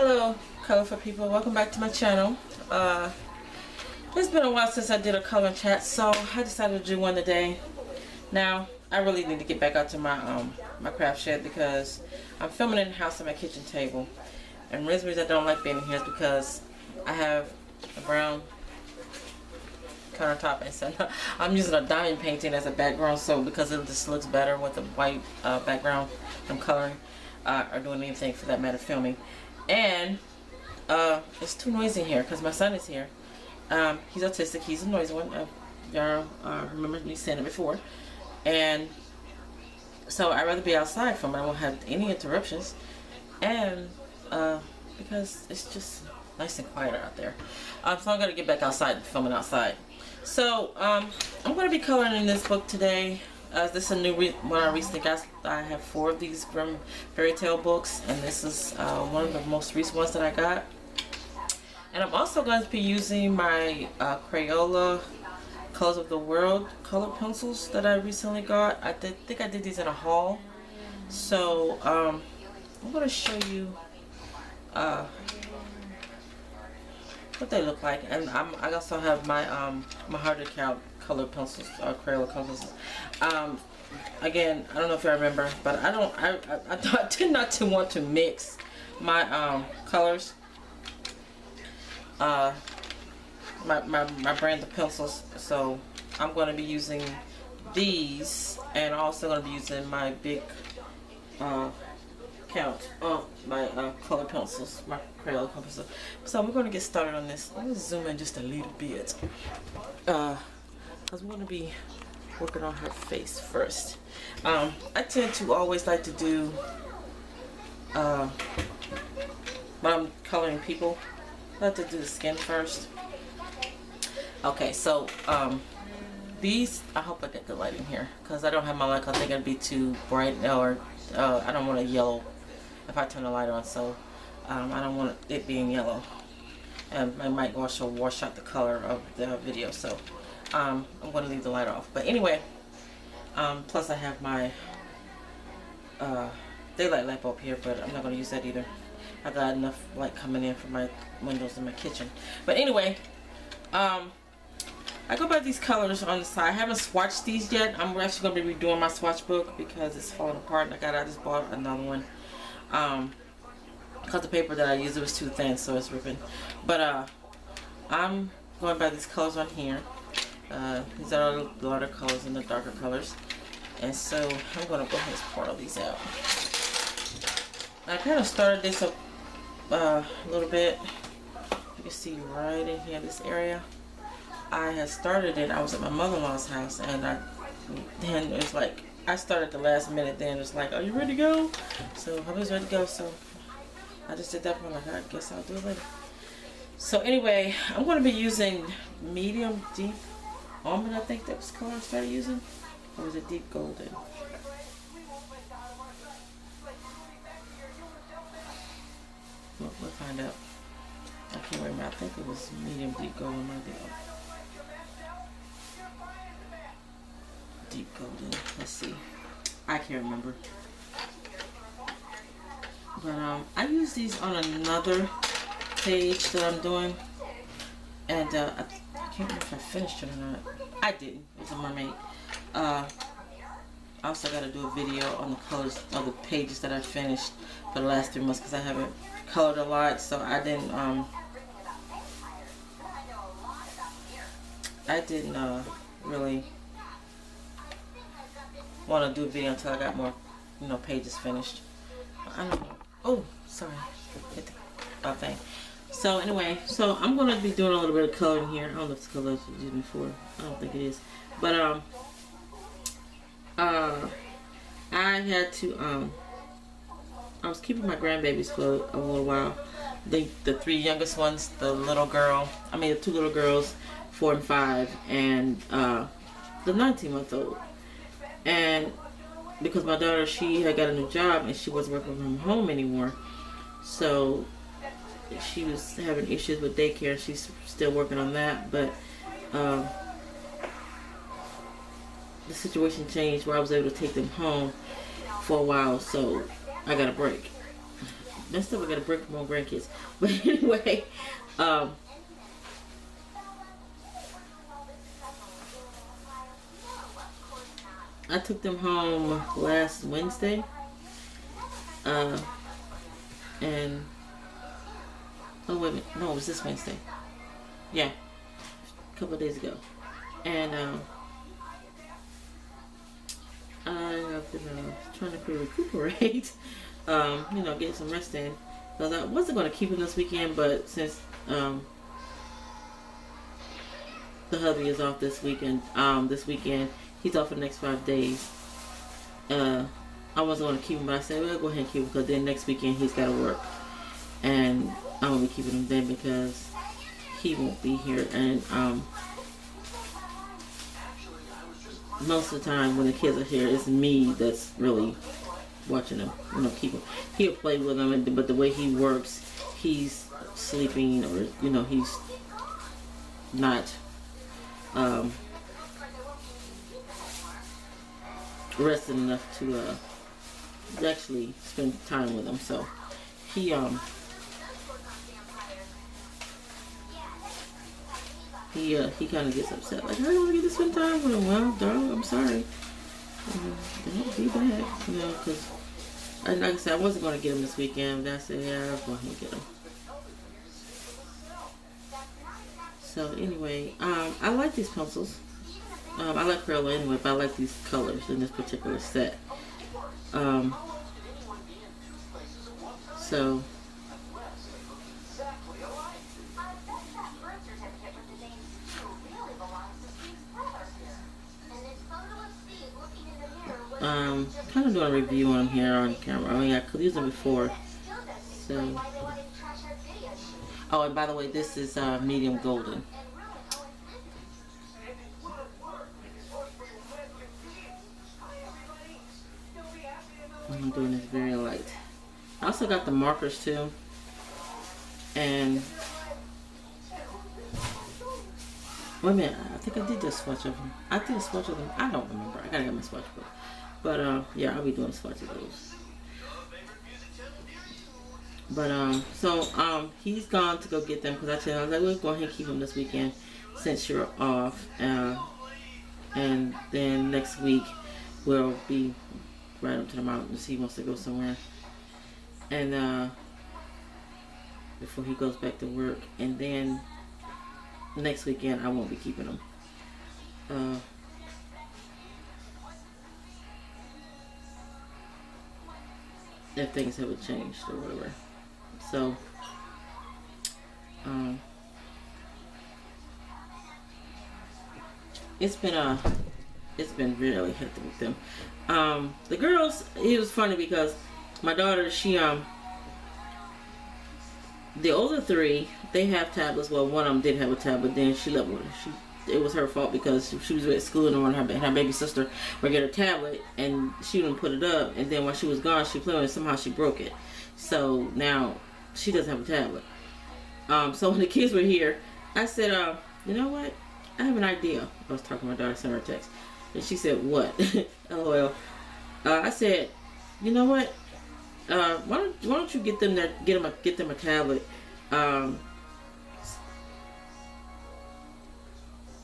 Hello, colorful people. Welcome back to my channel. It's been a while since I did a color chat, so I decided to do one today. Now, I really need to get back out to my craft shed because I'm filming in the house at my kitchen table. And the reason I don't like being in here is because I have a brown countertop, and so I'm using a diamond painting as a background, so because it just looks better with the white background I'm coloring or doing anything for that matter filming. And it's too noisy in here because my son is here. He's autistic. He's a noisy one. Y'all remember me saying it before. And so I'd rather be outside from it. I won't have any interruptions. And because it's just nice and quiet out there. So I'm going to get back outside and filming outside. So I'm going to be coloring in this book today. This is a new one I recently got. I have 4 of these Grimm fairy tale books, and this is one of the most recent ones that I got. And I'm also going to be using my Crayola Colors of the World color pencils that I recently got. I think I did these in a haul. So I'm going to show you what they look like, and I also have my my harder color pencils, Crayola Colors. Again, I don't know if you remember, but I tend not to want to mix my colors, my brand of pencils. So I'm going to be using these, and also going to be using my big count of my color pencils, my Crayola pencils. So we're going to get started on this. Let me zoom in just a little bit, because we're going to be working on her face first. I tend to always like to do when I'm coloring people, I like to do the skin first. Okay, so these, I hope I get the light in here because I don't have my light. I think it'd be too bright, or I don't want a yellow if I turn the light on, so I don't want it being yellow, and I might also wash out the color of the video. So I'm going to leave the light off. But anyway, plus I have my daylight lamp up here, but I'm not going to use that either. I got enough light coming in from my windows in my kitchen. But anyway, I go by these colors on the side. I haven't swatched these yet. I'm actually going to be redoing my swatch book because it's falling apart, and I just bought another one. Because the paper that I used, it was too thin, so it's ripping. But I'm going by these colors on here. These are the lighter colors and the darker colors, and so I'm going to go ahead and pour all these out. I kind of started this up a little bit. You can see right in here, this area. I had started it. I was at my mother-in-law's house, and then it's like I started the last minute. Then it's like, "Are you ready to go?" So I was ready to go. So I just did that. I'm like, I guess I'll do it later. So anyway, I'm going to be using medium deep almond. I think that was the color I started using, or was it deep golden? Well, we'll find out. I can't remember. I think it was medium deep golden. Deep golden. Let's see. I can't remember. But I use these on another page that I'm doing, and I can't remember if I finished it or not. I didn't. It's a mermaid. I also got to do a video on the colors of the pages that I finished for the last 3 months because I haven't colored a lot, so I didn't really want to do a video until I got more, pages finished. I don't know. Oh, sorry. Hit the thing. So anyway, so I'm going to be doing a little bit of coloring here. I don't know if it's color I did before. I don't think it is. But I had to I was keeping my grandbabies for a little while. The 3 youngest ones, the 2 little girls, 4 and 5, and the 19-month-old. And because my daughter, she had got a new job and she wasn't working from home anymore, so she was having issues with daycare. She's still working on that, but the situation changed where I was able to take them home for a while, so I got a break. messed up. I gotta bring more grandkids. But anyway, I took them home last Wednesday. And oh wait a minute, no, it was this Wednesday. Yeah, a couple of days ago. And I have been trying to recuperate. You know, get some rest in. Because I wasn't going to keep him this weekend, but since the hubby is off this weekend, he's off for the next 5 days. I wasn't going to keep him, but I said, well, go ahead and keep him because then next weekend he's got to work. And I'm going to be keeping him then because he won't be here. And most of the time when the kids are here, it's me that's really watching him. You know, keep him. He'll play with them, but the way he works, he's sleeping or, you know, he's not rested enough to actually spend time with him. So he kind of gets upset, like, I don't want to get to spend time with him. Well, dog, I'm sorry. Don't be bad, you know, because like I said, I wasn't going to get him this weekend, but I said, yeah, I'll go ahead and get him. So anyway, I like these pencils. I like Crayola anyway, but I like these colors in this particular set. So kind of doing a review on them here on camera. I mean, I could use them before. So, oh, and by the way, this is medium golden. I'm doing this very light. I also got the markers too. And wait a minute, I think I did just swatch of them. I did a swatch of them. I don't remember. I gotta get my swatch book. But yeah, I'll be doing a swatch of those. But so he's gone to go get them because I told him, I was like, we'll go ahead and keep him this weekend since you're off. And then next week we'll be right up to the mountains. He wants to go somewhere. And before he goes back to work. And then next weekend I won't be keeping him. If things haven't changed or whatever. So it's been really hectic with them. The girls, it was funny because my daughter, she the older three, they have tablets. Well, one of them did have a tablet. Then she let one. It was her fault because she was at school and her baby sister would get her tablet and she didn't put it up. And then when she was gone, she played with it. Somehow she broke it. So now she doesn't have a tablet. So when the kids were here, I said, you know what? I have an idea. I was talking to my daughter, sent her a text, and she said, "What?" LOL. I said, "You know what? Why don't you get them a tablet?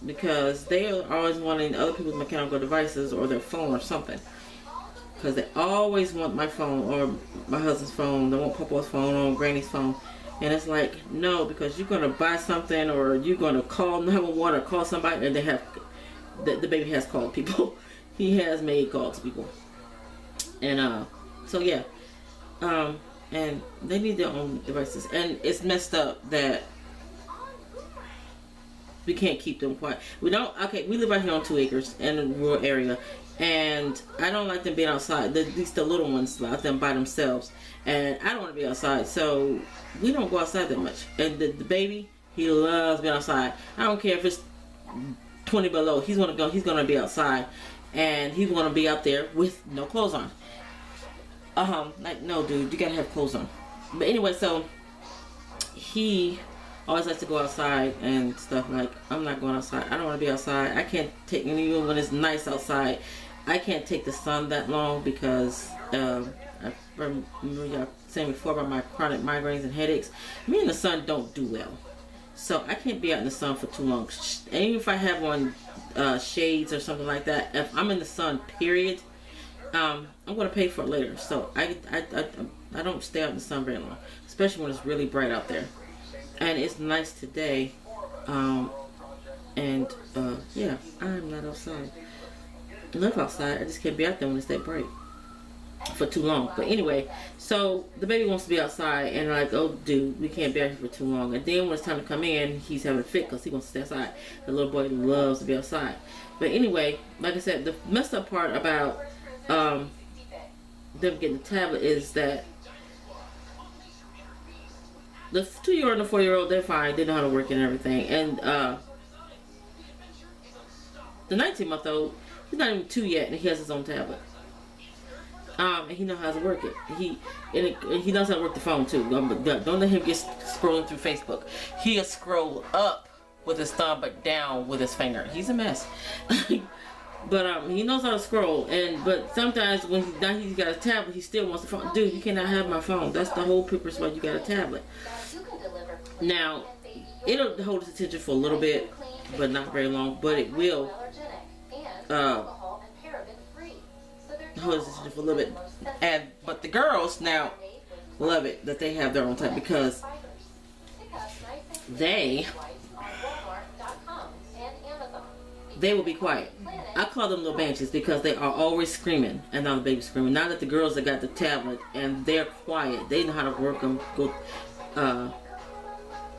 Because they are always wanting other people's mechanical devices or their phone or something. Because they always want my phone or my husband's phone. They want Papa's phone or Granny's phone." And it's like, no, because you're going to buy something or you're going to call 911 or call somebody, and they have, the baby has called people. He has made calls to people. And so yeah. And they need their own devices. And it's messed up that we can't keep them quiet. We live out here on 2 acres in a rural area. And I don't like them being outside. At least the little ones, like them by themselves. And I don't want to be outside. So we don't go outside that much. And the baby, he loves being outside. I don't care if it's 20 below. He's going to go. He's going to be outside. And he's going to be out there with no clothes on. Like, no, dude, you got to have clothes on. But anyway, so he always likes to go outside and stuff. Like, I'm not going outside. I don't want to be outside. I can't take, even when it's nice outside, I can't take the sun that long because I remember y'all saying before about my chronic migraines and headaches. Me and the sun don't do well, so I can't be out in the sun for too long. And even if I have on shades or something like that, if I'm in the sun, period, I'm gonna pay for it later. So I don't stay out in the sun very long, especially when it's really bright out there. And it's nice today, and yeah, I'm not outside. I live outside. I just can't be out there when it's that bright for too long. But anyway, so the baby wants to be outside, and like, oh dude, we can't be out here for too long. And then when it's time to come in, he's having a fit because he wants to stay outside. The little boy loves to be outside. But anyway, like I said, the messed up part about them getting the tablet is that the 2-year-old and the 4-year-old, they're fine. They know how to work it and everything. And the 19-month-old, he's not even 2 yet, and he has his own tablet. And he knows how to work it. He knows how to work the phone too. Don't let him get scrolling through Facebook. He'll scroll up with his thumb, but down with his finger. He's a mess. But he knows how to scroll. But sometimes when he's got a tablet, he still wants the phone. Dude, you cannot have my phone. That's the whole purpose why you got a tablet. Now, it'll hold his attention for a little bit, but not very long. But it will hold his attention for a little bit. But the girls now love it that they have their own time, because they will be quiet. I call them little banshees because they are always screaming, and now the baby's screaming. Now that the girls that got the tablet and they're quiet, they know how to work them.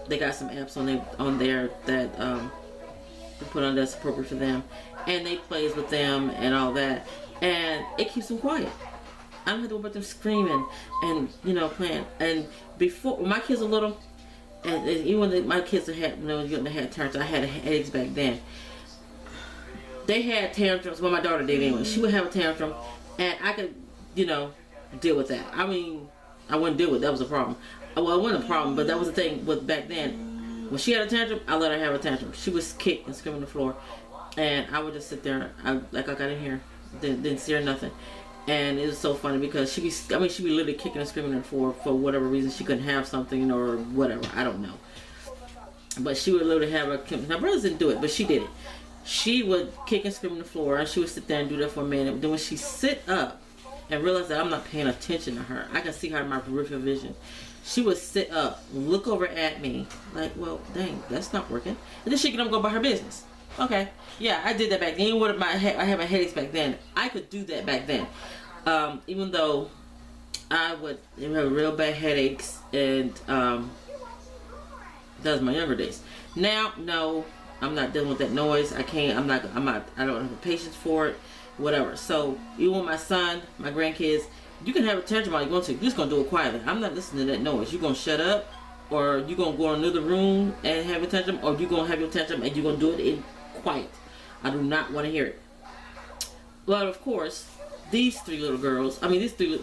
They got some apps on there that they put on that's appropriate for them, and they plays with them and all that, and it keeps them quiet. I don't have to worry about them screaming and playing. And before, when my kids were little, and even when my kids had tantrums, I had headaches back then. They had tantrums. Well, my daughter did anyway. She would have a tantrum, and I could, deal with that. I mean, I wouldn't deal with it. That was a problem. Well, it wasn't a problem, but that was the thing with back then. When she had a tantrum, I let her have a tantrum. She was kick and scream on the floor, and I would just sit there, like I got in here, didn't see her nothing. And it was so funny because she'd be literally kicking and screaming on the floor for whatever reason. She couldn't have something or whatever. I don't know. But she would literally have her. My brothers didn't do it, but she did it. She would kick and scream on the floor, and she would sit there and do that for a minute. Then when she sit up and realized that I'm not paying attention to her, I can see her in my peripheral vision. She would sit up, look over at me, like, well, dang, that's not working. And then she could go about her business. Okay, yeah, I did that back then. Even I had my headaches back then. I could do that back then. Even though I would have real bad headaches, and that was my younger days. Now, no. I'm not dealing with that noise. I can't. I don't have the patience for it. Whatever. So even with my son, my grandkids, you can have a tantrum all you want to. You're just gonna do it quietly. I'm not listening to that noise. You're gonna shut up, or you're gonna go in another room and have a tantrum, or you're gonna have your tantrum and you're gonna do it in quiet. I do not want to hear it. But of course, these three little girls. I mean, these three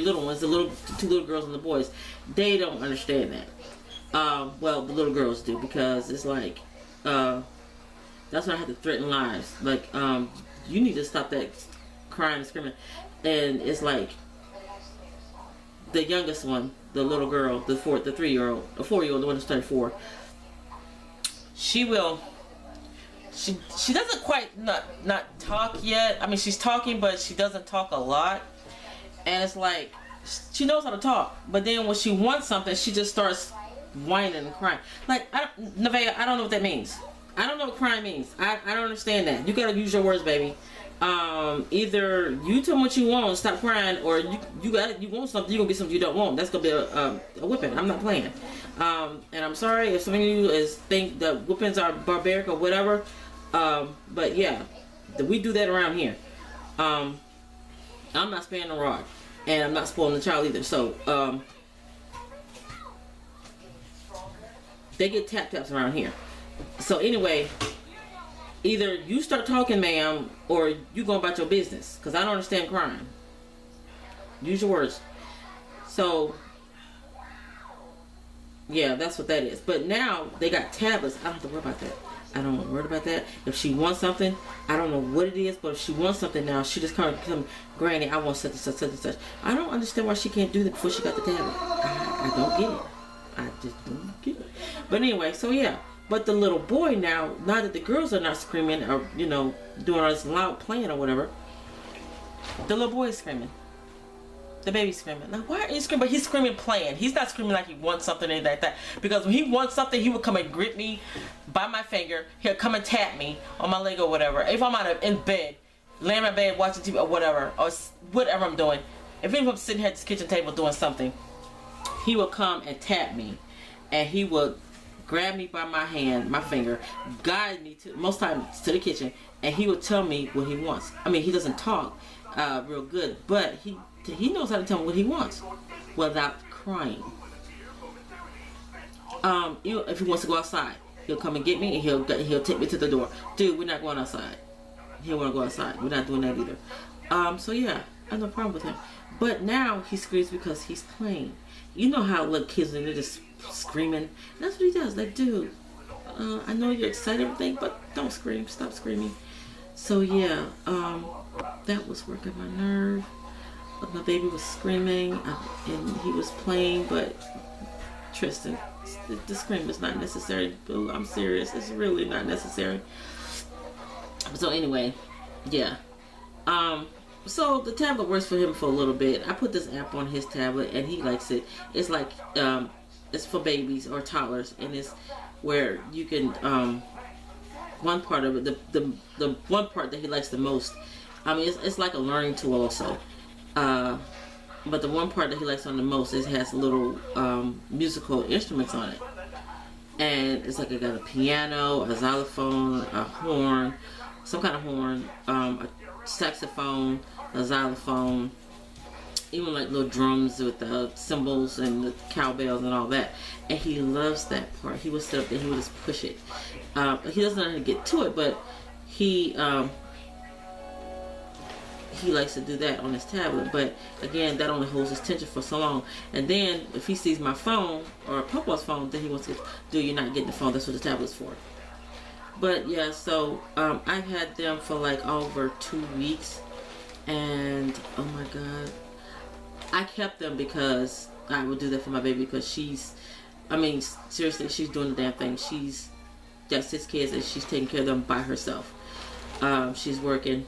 little ones, the two little girls and the boys, they don't understand that. Well, the little girls do, because it's like. That's when I had to threaten lives. Like, you need to stop that crying and screaming. And it's like the youngest one, the little girl, the 3-year-old, the 4-year-old, the one that's 34. She doesn't quite not talk yet. I mean, she's talking, but she doesn't talk a lot. And it's like she knows how to talk, but then when she wants something, she just starts whining and crying. Like, Nevaeh, I don't know what that means. I don't know what crying means. I don't understand that. You gotta use your words, baby. Either you tell me what you want, stop crying, or you want something, you're gonna get something you don't want. That's gonna be a whipping. I'm not playing. And I'm sorry if some of you think that whippings are barbaric or whatever. But yeah, we do that around here. I'm not sparing the rod, and I'm not spoiling the child either. So they get taps around here. So anyway, either you start talking, ma'am, or you go about your business, because I don't understand crying. Use your words. So yeah, that's what that is. But now they got tablets. I don't have to worry about that. I don't worry about that. If she wants something, I don't know what it is, but if she wants something now, she just come, Granny, I want such and such, such and such. I don't understand why she can't do that before she got the tablet. I don't get it. I just don't get it. But anyway, so yeah. But the little boy now that the girls are not screaming or, you know, doing all this loud playing or whatever, the little boy is screaming. The baby's screaming. Now, why are you screaming? But he's screaming playing. He's not screaming like he wants something or anything like that. Because when he wants something, he would come and grip me by my finger. He'll come and tap me on my leg or whatever. If I'm in bed, laying in my bed watching TV or whatever I'm doing. If I'm sitting here at this kitchen table doing something, he will come and tap me. And he would grab me by my hand, my finger, guide me to, most times to the kitchen, and he would tell me what he wants. I mean, he doesn't talk real good, but he knows how to tell me what he wants without crying. If he wants to go outside, he'll come and get me and he'll take me to the door. Dude, we're not going outside. He don't want to go outside. We're not doing that either. So yeah, I have no problem with him. But now he screams because he's playing. You know how little kids are, they're just screaming. That's what he does. Like, dude, I know you're excited and everything, but don't scream. Stop screaming. So yeah, that was working my nerve. My baby was screaming and he was playing, but Tristan, the scream is not necessary. I'm serious. It's really not necessary. So anyway, yeah. So the tablet works for him for a little bit. I put this app on his tablet and he likes it. It's like it's for babies or toddlers, and it's where you can one part of it, the one part that he likes the most. I mean, it's like a learning tool also. But the one part that he likes on the most is it has little musical instruments on it, and it's like it got a piano, a xylophone, a horn, some kind of horn, a saxophone, a xylophone, even like little drums with the cymbals and the cowbells and all that. And he loves that part. He would sit up there, he would just push it. He doesn't know how to get to it, but he likes to do that on his tablet. But again, that only holds his attention for so long. And then if he sees my phone or Papa's phone, then he wants to do, you're not getting the phone, that's what the tablet's for. But yeah, so I've had them for like over 2 weeks, and oh my god, I kept them because I would do that for my baby, because seriously, she's doing the damn thing. She's got 6 kids and she's taking care of them by herself. She's working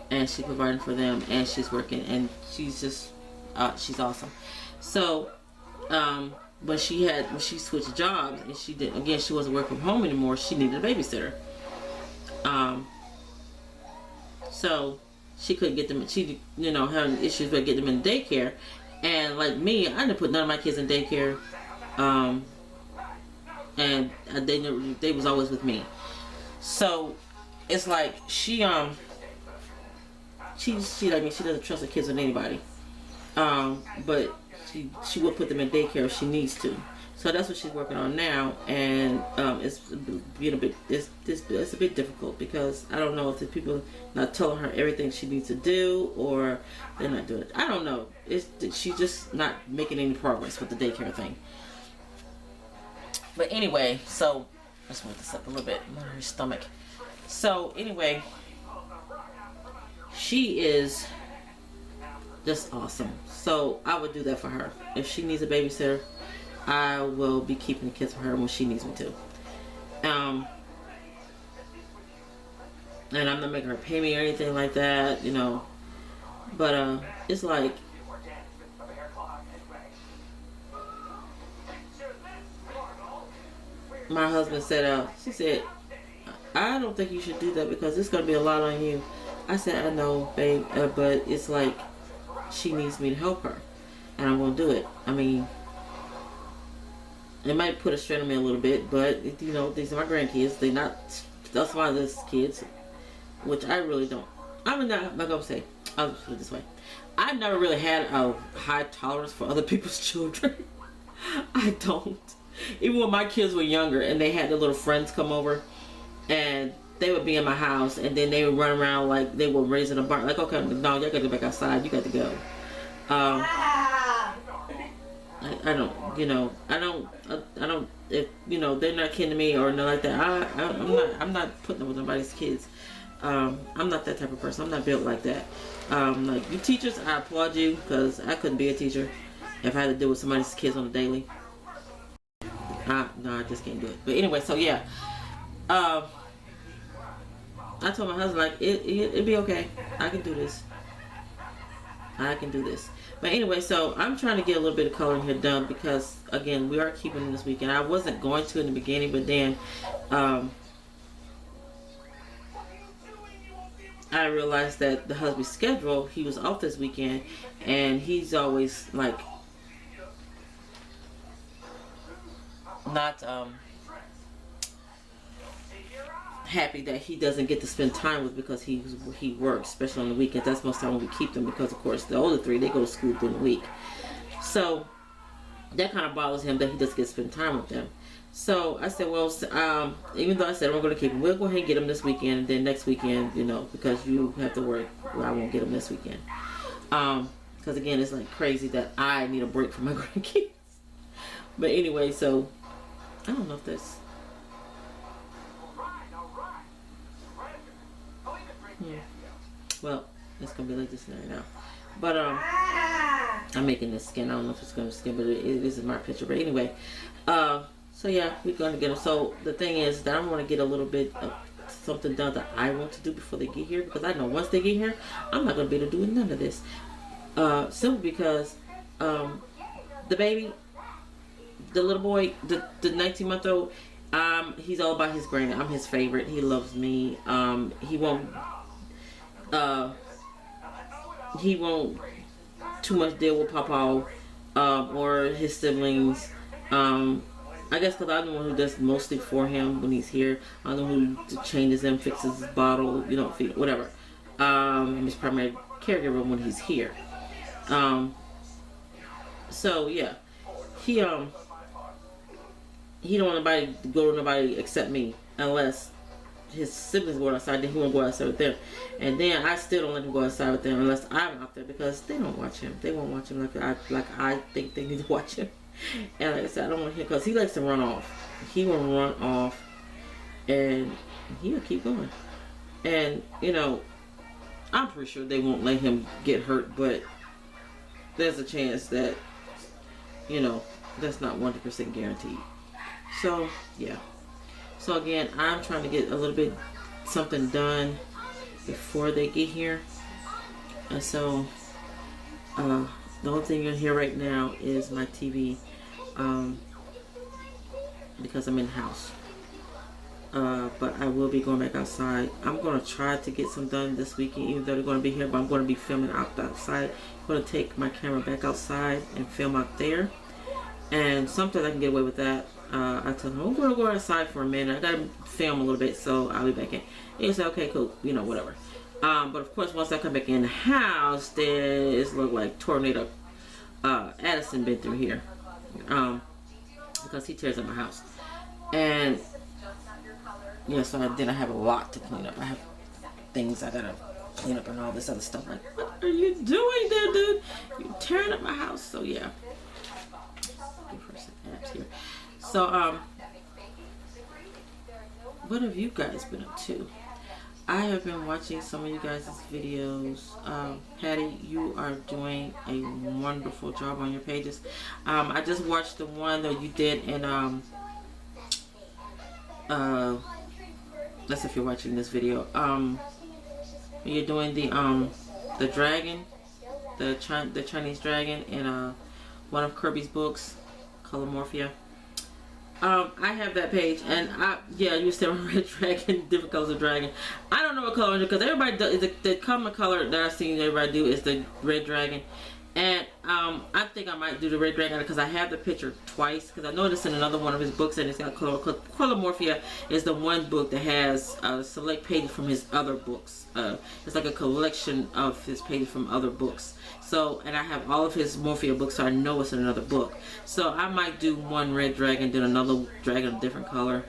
and she's providing for them, and she's working, and she's just she's awesome. So when she switched jobs and she wasn't working from home anymore, she needed a babysitter. So she couldn't get them. She having issues with getting them in daycare, and like me, I didn't put none of my kids in daycare. And they was always with me. So it's like she like me, she doesn't trust her kids with anybody. But she will put them in daycare if she needs to. So that's what she's working on now, and it's being a bit it's a bit difficult, because I don't know if the people not telling her everything she needs to do, or they're not doing it. I don't know. She's just not making any progress with the daycare thing. But anyway, so let's move this up a little bit. On her stomach. So anyway, she is just awesome. So I would do that for her. If she needs a babysitter, I will be keeping the kids for her when she needs me to. And I'm not making her pay me or anything like that, But it's like, my husband said, she said, I don't think you should do that because it's going to be a lot on you. I said, I know, babe, but it's like she needs me to help her, and I'm going to do it. I mean, it might put a strain on me a little bit, but these are my grandkids. They're not that's why there's kids, which I really don't. I'm not going to say. I'll put it this way. I've never really had a high tolerance for other people's children. I don't. Even when my kids were younger and they had their little friends come over, and they would be in my house, and then they would run around like they were raising a barn. Like, okay, no, y'all got to go back outside. You got to go. I don't, you know, I don't, if, you know, they're not kidding me or nothing like that. I'm not putting up with nobody's kids. I'm not that type of person. I'm not built like that. Like, you teachers, I applaud you, because I couldn't be a teacher if I had to deal with somebody's kids on a daily. No, I just can't do it. But anyway, so yeah. I told my husband, like, it'd be okay. I can do this. I can do this. But anyway, so I'm trying to get a little bit of coloring here done because, again, we are keeping it this weekend. I wasn't going to in the beginning, but then I realized that the husband's schedule, he was off this weekend, and he's always, like, not happy that he doesn't get to spend time with because he works, especially on the weekends. That's most time when we keep them because, of course, the older three, they go to school during the week. So that kind of bothers him that he doesn't get to spend time with them. So I said, well, even though I said we're going to keep him, we'll go ahead and get him this weekend, and then next weekend, you know, because you have to work, well, I won't get him this weekend. Because, again, it's like crazy that I need a break from my grandkids. But anyway, so I don't know if that's... Yeah. Well, it's gonna be like this right now. But I'm making this skin. I don't know if it's gonna be skin, but it is my picture. But anyway, so yeah, we're gonna get them. So the thing is that I want to get a little bit of something done that I want to do before they get here, because I know once they get here, I'm not gonna be able to do none of this. Simply because the baby, the little boy, the 19-month-old, he's all about his granny. I'm his favorite. He loves me. He won't too much deal with Papa or his siblings. I guess because I'm the one who does mostly for him when he's here. I'm the one who changes him, fixes his bottle, you know, feed, whatever. I'm his primary caregiver when he's here. So yeah, he don't want nobody to go to nobody except me, unless his siblings go outside. Then he won't go outside with them, and then I still don't let him go outside with them unless I'm out there, because they don't watch him. They won't watch him like I think they need to watch him. And like I said, I don't want him, because he likes to run off. He will run off, and he'll keep going. And you know, I'm pretty sure they won't let him get hurt, but there's a chance that, you know, that's not 100% guaranteed. So yeah. So again, I'm trying to get a little bit something done before they get here. And so the only thing you're here right now is my TV, because I'm in the house. But I will be going back outside. I'm going to try to get some done this weekend, even though they're going to be here, but I'm going to be filming outside. I'm going to take my camera back outside and film out there. And sometimes I can get away with that. I told him, I'm going to go outside for a minute. I got to film a little bit, so I'll be back in. And he said, okay, cool, you know, whatever. But of course, once I come back in the house, then it's look like tornado Addison been through here, because he tears up my house. And yeah, so then I have a lot to clean up. I have things I gotta clean up and all this other stuff. Like, what are you doing there, dude? You're tearing up my house. So yeah. Here. So what have you guys been up to? I have been watching some of you guys' videos. Patty, you are doing a wonderful job on your pages. I just watched the one that you did in that's if you're watching this video. You're doing the dragon, the Chinese dragon in one of Kirby's books, Color Morphia. I have that page, and yeah, you said red dragon, different colors of dragon. I don't know what color, because everybody does, the common color that I've seen everybody do is the red dragon. And I think I might do the red dragon because I have the picture twice, because I noticed in another one of his books, and it's got Color Morphia is the one book that has select pages from his other books. It's like a collection of his pages from other books. So, and I have all of his Morphia books, so I know it's in another book. So I might do one red dragon, then another dragon of a different color.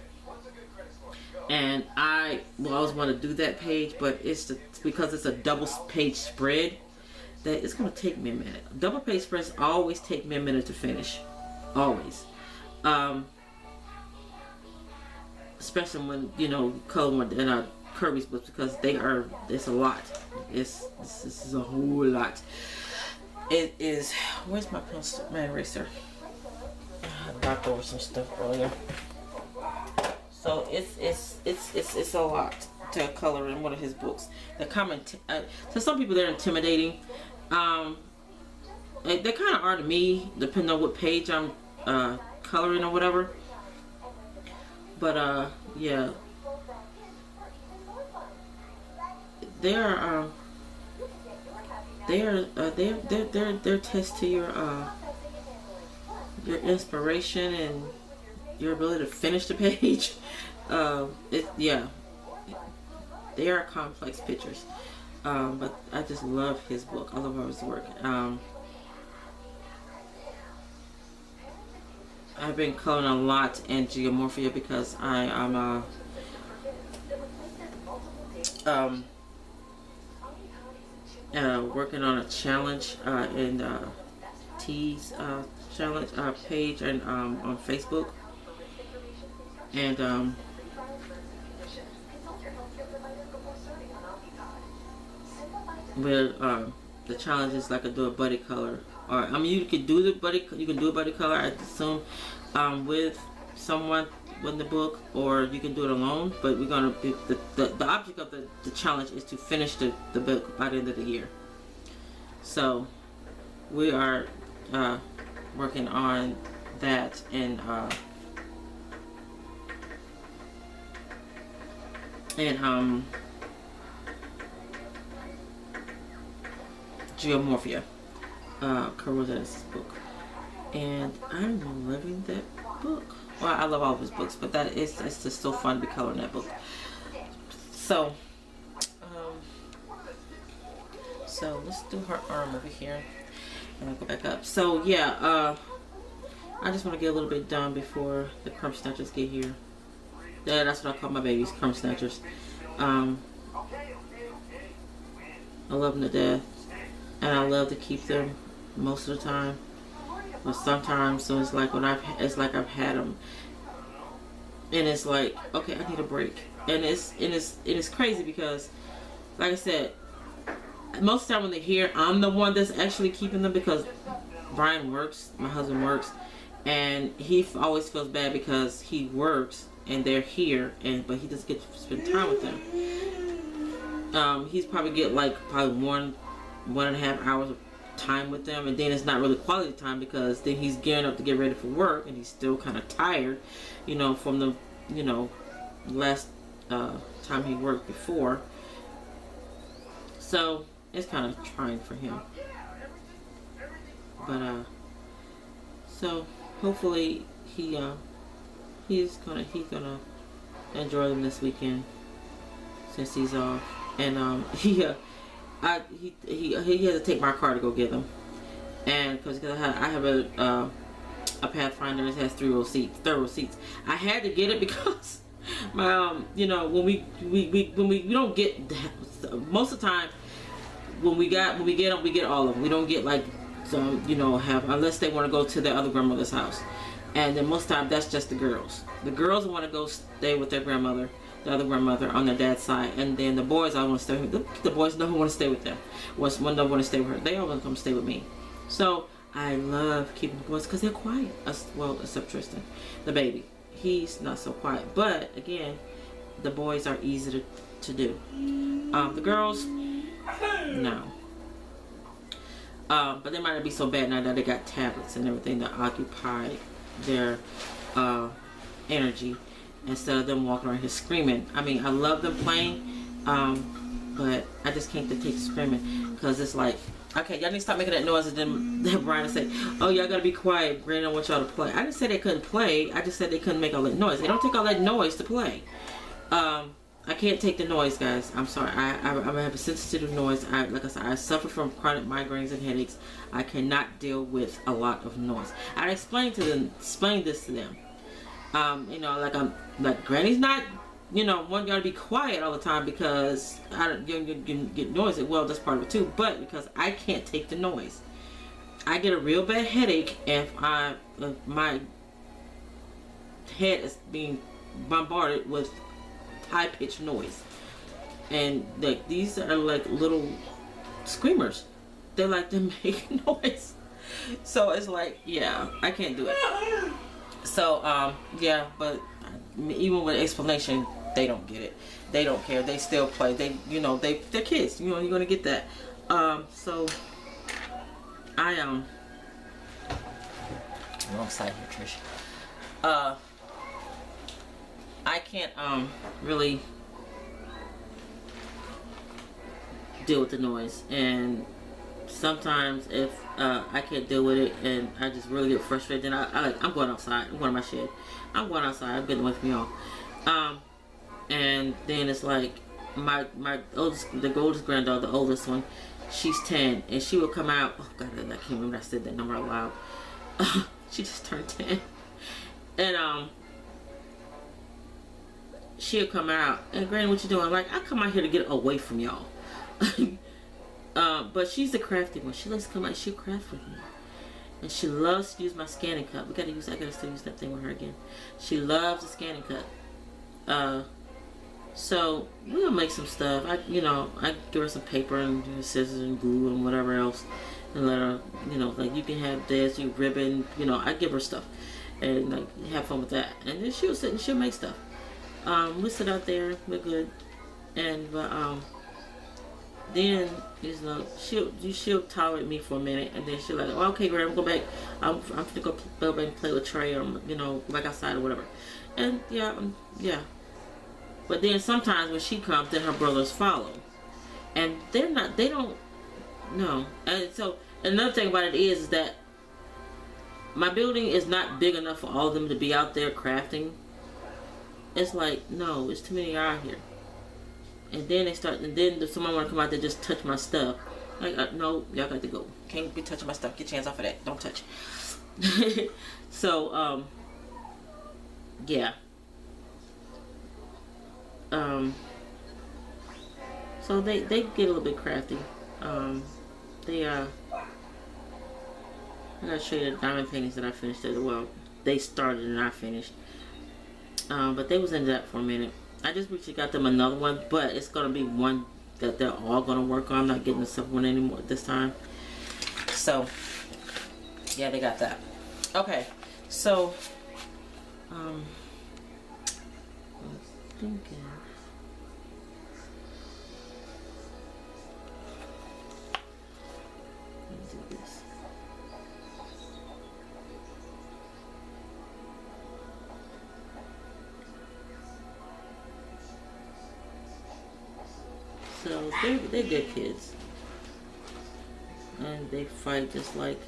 And I will always want to do that page, but it's because it's a double page spread, that it's going to take me a minute. Double page spreads always take me a minute to finish. Always. Especially when, you know, color in Kirby's books, because it's a lot. This is a whole lot. It is, where's my pencil, my eraser? I knocked over some stuff earlier. So it's a lot to color in one of his books. The comment to some people they're intimidating. They kind of are to me, depending on what page I'm coloring or whatever. But yeah, they're test to your inspiration and your ability to finish the page. Yeah, they are complex pictures. But I just love his book. I love how his work. I've been coloring a lot in Geomorphia because I'm working on a challenge in T's challenge page and on Facebook, and where the challenge is like do a buddy color, or I mean you can do a buddy color, I assume, with someone in the book, or you can do it alone. But we're gonna be the object of the challenge is to finish the book by the end of the year. So we are working on that in Geomorphia, Crayola book, and I'm loving that book. Well, I love all of his books, but it's just so fun to be coloring that book. So, so let's do her arm over here, and I'll go back up. So yeah, I just want to get a little bit done before the crumb snatchers get here. Yeah, that's what I call my babies, crumb snatchers. I love them to death, and I love to keep them most of the time. But sometimes, so it's like it's like I've had them, and it's like, okay, I need a break, and it's crazy because, like I said, most of the time when they're here, I'm the one that's actually keeping them because Brian works, my husband works, and he always feels bad because he works and they're here, but he doesn't get to spend time with them. He's probably get like one and a half hours of time with them, and then it's not really quality time because then he's gearing up to get ready for work, and he's still kind of tired, you know, from the, you know, last time he worked before. So it's kind of trying for him, but so hopefully he's gonna enjoy them this weekend since he's off, and he has to take my car to go get them, and because I have a Pathfinder that has third row seats. I had to get it because my you know, when we don't get, most of the time when we get them, we get all of them. We don't get like some, you know, unless they want to go to their other grandmother's house, and then most of the time that's just the girls. The girls want to go stay with their grandmother, the other grandmother on their dad's side, and then the boys all want to stay with them. The boys don't want to stay with them. One don't want to stay with her. They all want to come stay with me. So I love keeping the boys because they're quiet. Well, except Tristan, the baby. He's not so quiet. But again, the boys are easy to do. The girls, no. But they might not be so bad now that they got tablets and everything that occupy their energy, instead of them walking around here screaming. I mean, I love them playing, but I just can't take screaming because it's like, okay, y'all need to stop making that noise. And then Brian said, oh, y'all gotta be quiet, Granny don't want y'all to play. I didn't say they couldn't play, I just said they couldn't make all that noise. They don't take all that noise to play. I can't take the noise, guys. I'm sorry. I have a sensitive noise. Like I said, I suffer from chronic migraines and headaches. I cannot deal with a lot of noise. I explained this to them. You know, like Granny's not you know, want y'all to be quiet all the time because you get noisy. Well, that's part of it too, but because I can't take the noise. I get a real bad headache if my head is being bombarded with high-pitched noise. And like these are like little screamers. They like to make noise. So it's like, yeah, I can't do it. So yeah, but even with explanation, they don't get it. They don't care. They still play. They're kids. You know, you're gonna get that. So I wrong side here, Trish. I can't really deal with the noise, and sometimes if I can't deal with it and I just really get frustrated, then I'm going outside. I'm going to my shed. I'm going outside. I'm getting away from y'all. And then it's like my oldest, the oldest granddaughter, the oldest one, she's 10, and she will come out. Oh God, I can't remember I said that number out loud. She just turned 10, and she'll come out and, Granny, what you doing? I'm like, I come out here to get away from y'all. But she's the crafty one. She likes to come out and she'll craft with me. And she loves to use my scanning cup. I gotta still use that thing with her again. She loves the scanning cup. So we'll make some stuff. I give her some paper and scissors and glue and whatever else, and let her, like, you can have this, you ribbon, I give her stuff and like have fun with that. And then she'll sit and she'll make stuff. We sit out there, we're good, and then she'll tolerate me for a minute, and then she'll like, oh, okay, Graham, go back. I'm gonna go back and play with Trey, or go back outside or whatever. And yeah. But then sometimes when she comes, then her brothers follow, and they don't know. And so another thing about it is that my building is not big enough for all of them to be out there crafting. It's like, no, it's too many out here. And then then someone want to come out there and just touch my stuff. Like, no, y'all got to go. Can't be touching my stuff. Get your hands off of that. Don't touch. So, yeah. So they get a little bit crafty. I gotta show you the diamond paintings that I finished as well. They started and I finished. But they was into that for a minute. I just recently got them another one, but it's gonna be one that they're all gonna work on. I'm not getting the second one anymore this time. So yeah, they got that. Okay, so I was thinking. Let's do this. So they're good kids, and they fight just like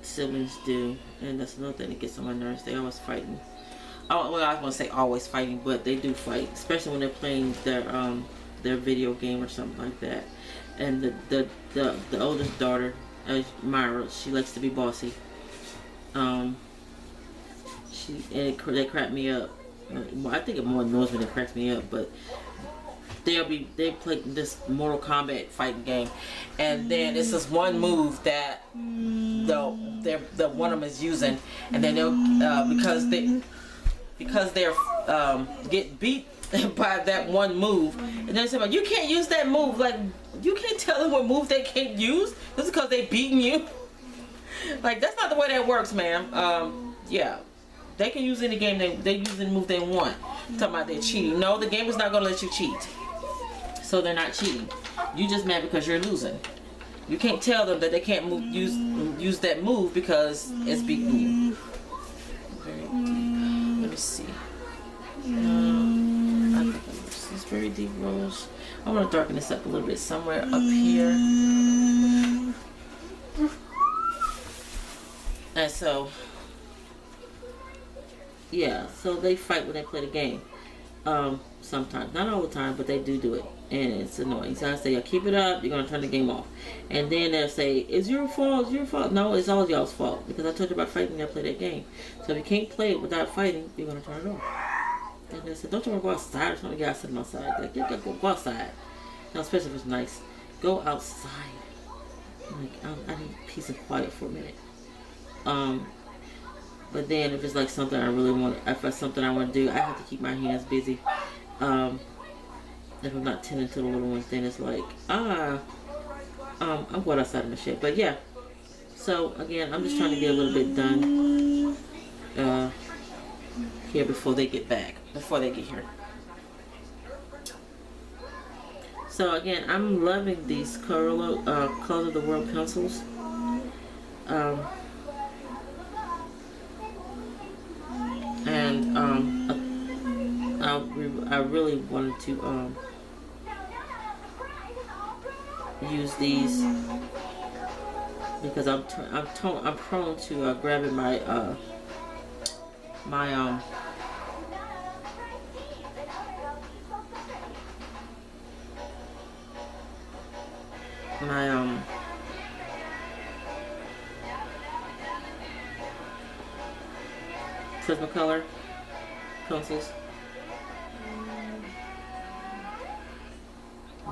siblings do, and that's another thing that gets on my nerves. They always fighting. Well, I was gonna say always fighting, but they do fight, especially when they're playing their video game or something like that. And the oldest daughter, Myra, she likes to be bossy. They crack me up. Well, I think it more annoys me than cracks me up, but they play this Mortal Kombat fighting game, and then it's this one move that the one of them is using, and then they'll because they're get beat by that one move, and then say, you can't use that move. Like, you can't tell them what move they can't use just because they beating you. Like, that's not the way that works, ma'am. Yeah, they can use any game they use any move they want. Talking about they're cheating. No, the game is not gonna let you cheat. So they're not cheating. You just mad because you're losing. You can't tell them that they can't use that move because it's beating you. Very deep. Let me see. I think this is very deep rose. I want to darken this up a little bit somewhere up here. And so, yeah. So they fight when they play the game. Sometimes, not all the time, but they do it, and it's annoying. So I say, keep it up, you're gonna turn the game off, and then they'll say, it's your fault, it's your fault. No, it's all y'all's fault, because I told you about fighting, you gotta play that game. So if you can't play it without fighting, you're gonna turn it off. And they said, don't you want to go outside or something? Yeah, I said, I'm outside. Like, yeah, go outside. Now, especially if it's nice. Go outside. Like, I need peace and quiet for a minute. But then if it's like something I really want, if it's something I want to do, I have to keep my hands busy. If I'm not tending to the little ones, then it's like, I'm going outside of my shit. But yeah, so again, I'm just trying to get a little bit done here before they get back, before they get here. So again, I'm loving these Crayola Colors of the World pencils. And I really wanted to use these because I'm prone to grabbing my Prismacolor pencils,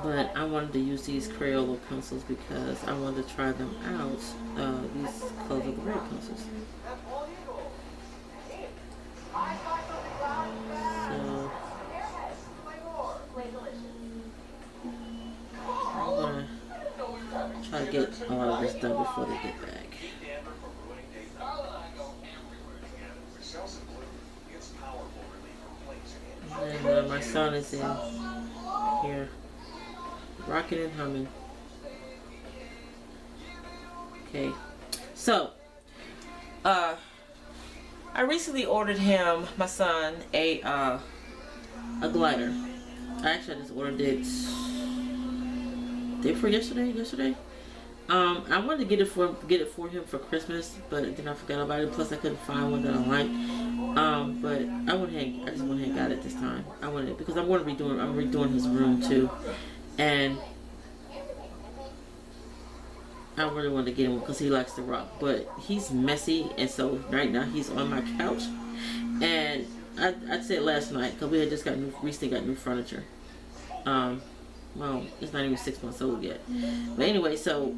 but I wanted to use these Crayola pencils because I wanted to try them out. These Colors of the World pencils. So I'm gonna try to get a lot of this done before they get back. And my son is in here, rocking and humming. Okay, so I recently ordered him, my son, a glider. I just ordered it day before yesterday. I wanted to get it for him for Christmas, but then I forgot about it. Plus, I couldn't find one that I liked. But I just went ahead and got it this time. I wanted it because I'm redoing his room too, and I really wanted to get him because he likes to rock. But he's messy, and so right now he's on my couch. And I said last night because we had just recently got new furniture. Well, it's not even 6 months old yet. But anyway, so,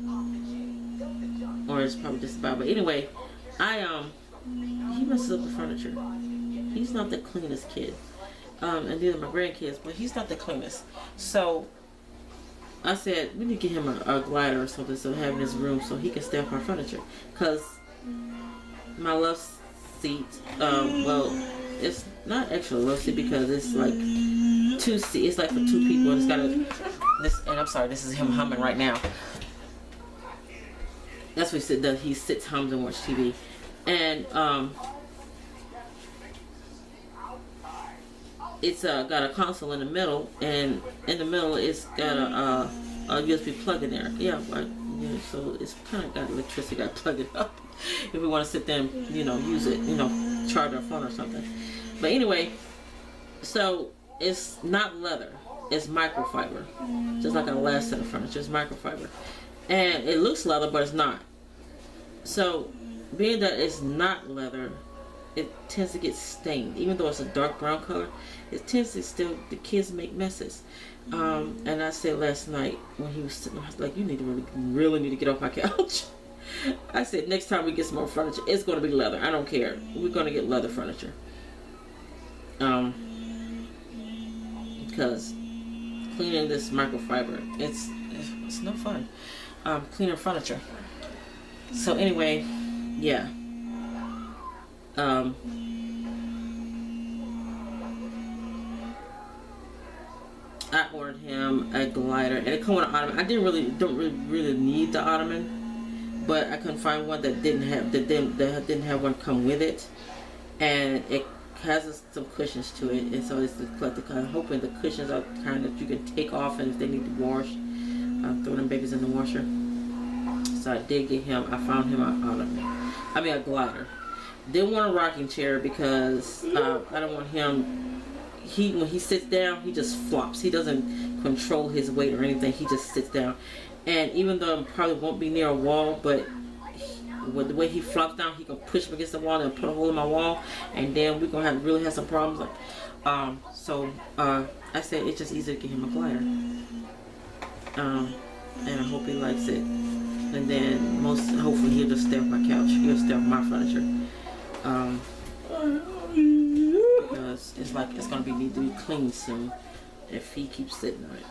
or it's probably just about. But anyway, he messes up the furniture. He's not the cleanest kid. And neither my grandkids, but he's not the cleanest. So I said, we need to get him a glider or something so have in his room so he can stay off our furniture. Because my love seat, well, it's not actually a love seat because it's like it's like for two people, and it's got and I'm sorry, this is him humming right now. That's what he said, that he sits, hums, and watches TV. And it's got a console in the middle, and in the middle it's got a USB plug in there. Yeah, so it's kind of got electricity, got to plug it up if we want to sit there and use it, charge our phone or something. But anyway, so it's not leather, it's microfiber, just like our last set of furniture. It's microfiber, and it looks leather, but it's not. So being that it's not leather, it tends to get stained. Even though it's a dark brown color, it tends to still, the kids make messes. And I said last night when he was sitting, I was like, you need to really need to get off my couch. I said, next time we get some more furniture, it's going to be leather. I don't care. We're going to get leather furniture. Because cleaning this microfiber, it's no fun. Cleaning furniture. So anyway, yeah. I ordered him a glider, and it comes with an ottoman. I don't really need the ottoman, but I couldn't find one that didn't have one come with it, and it has some cushions to it, and so it's the kind of hoping the cushions are kind that you can take off, and if they need to wash, throw them babies in the washer. So I did get him. I found him an ottoman. I mean a glider. Didn't want a rocking chair because I don't want him. When he sits down, he just flops. He doesn't control his weight or anything. He just sits down. And even though I probably won't be near a wall, but with the way he flops down, he can push me against the wall and put a hole in my wall, and then we're gonna really have some problems. I said it's just easier to get him a glider, and I hope he likes it. And then hopefully he'll just stay off my couch. He'll stay off my furniture, because it's like it's gonna need to be cleaned soon if he keeps sitting on it.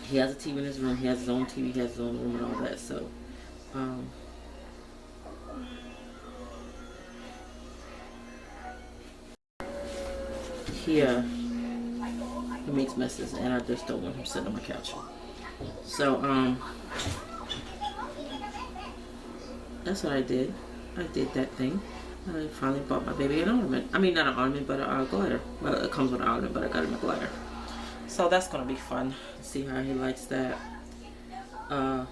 He has a TV in his room. He has his own TV. He has his own room and all that. So, he makes messes, and I just don't want him sitting on my couch. So, that's what I did. I did that thing. I finally bought my baby an ornament. I mean, not an ornament, but a glider. Well, it comes with an ornament, but I got him a glider. So that's gonna be fun. See how he likes that. Let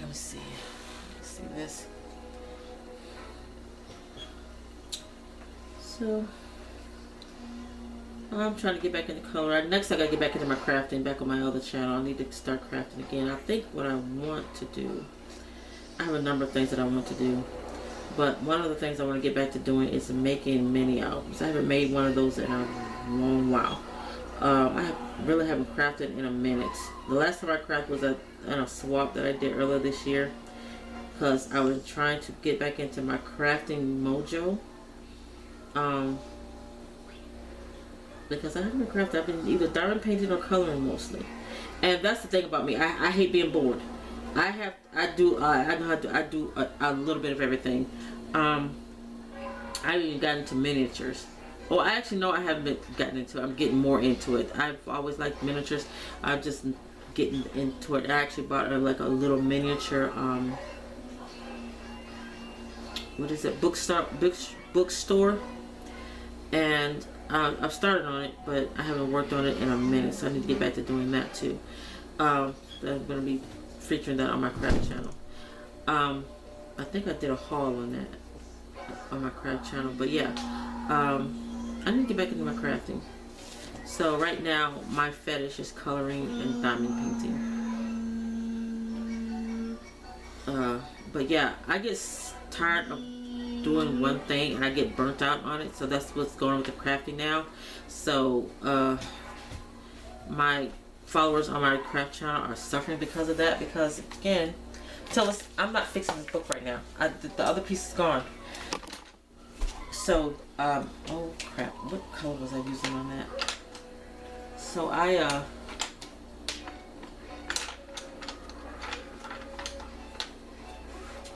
me see. See this. So I'm trying to get back into color. Next, I gotta get back into my crafting. Back on my other channel, I need to start crafting again. I think what I want to do. I have a number of things that I want to do, but one of the things I want to get back to doing is making mini albums. I haven't made one of those in a long while. I really haven't crafted in a minute. The last time I crafted was in a swap that I did earlier this year, because I was trying to get back into my crafting mojo. Because I haven't been crafting. I've been either diamond painting or coloring mostly, and that's the thing about me. I hate being bored. I do a little bit of everything. I even got into miniatures. Oh, I actually know I haven't gotten into it. I'm getting more into it. I've always liked miniatures. I'm just getting into it. I actually bought like a little miniature what is it, bookstore, and I've started on it, but I haven't worked on it in a minute, so I need to get back to doing that too. I'm going to be featuring that on my craft channel. I think I did a haul on that on my craft channel, but yeah, I need to get back into my crafting. So right now my fetish is coloring and diamond painting. But yeah, I get tired of doing one thing and I get burnt out on it, so that's what's going on with the crafting now. So my followers on my craft channel are suffering because of that, because again, I'm not fixing this book right now. The other piece is gone. So oh crap, what color was I using on that? So I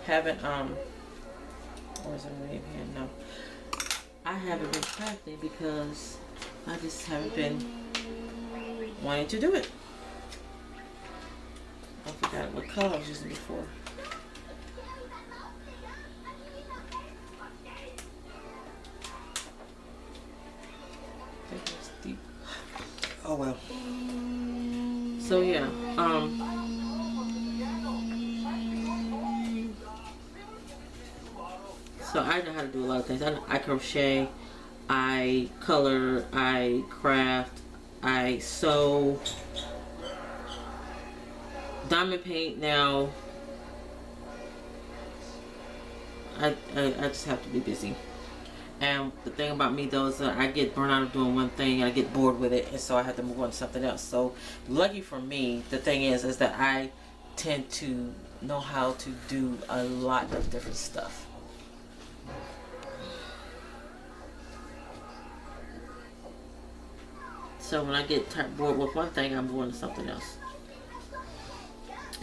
haven't or is it right here? No, I haven't been crafting because I just haven't been wanting to do it. I forgot what color I was using before. I think it's deep. Oh well. So yeah, so I know how to do a lot of things. I crochet, I color, I craft, I sew, diamond paint. Now I just have to be busy. And the thing about me though is that I get burnt out of doing one thing and I get bored with it, and so I have to move on to something else. So lucky for me, the thing is that I tend to know how to do a lot of different stuff. So when I get bored with one thing, I'm going to something else.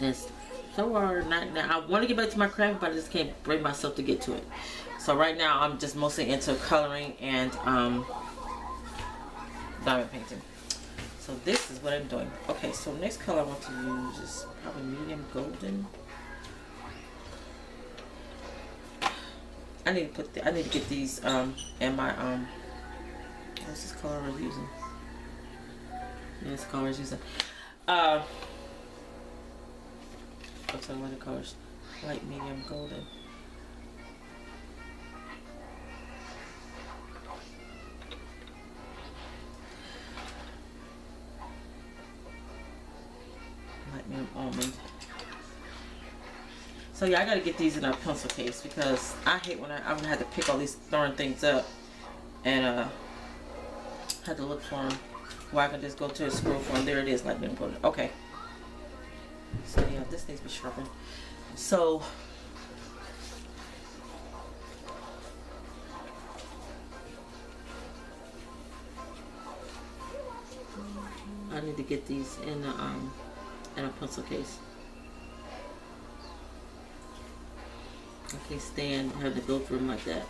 And so far, not now. I want to get back to my craft, but I just can't bring myself to get to it. So right now, I'm just mostly into coloring and diamond painting. So this is what I'm doing. Okay, so next color I want to use is probably medium golden. I need to get these in my what's this color I was using? Yeah, this color I was using. I'll tell you what the colors. Light, medium, golden. So yeah, I gotta get these in a pencil case because I hate when I'm gonna have to pick all these darn things up and have to look for them. Where I can just go to a scroll for them. There it is, like me. Okay. So yeah, this needs to be sharpened. So I need to get these in a pencil case. I can't stand having to go through them like that.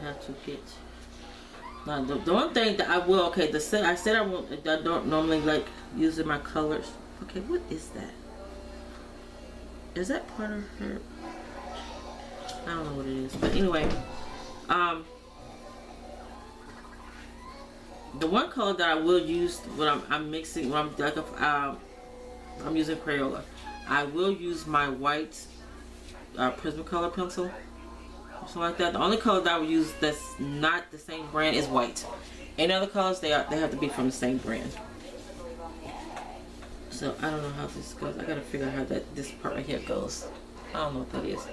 Have to get now the one thing that I will I said I don't normally like using my colors. Okay, what is that? Is that part of her? I don't know what it is, but anyway, the one color that I will use when I'm mixing, when I'm using Crayola, I will use my white Prismacolor pencil. Something like that. The only color that I would use that's not the same brand is white. Any other colors, they have to be from the same brand. So I don't know how this goes. I gotta figure out how this part right here goes. I don't know what that is.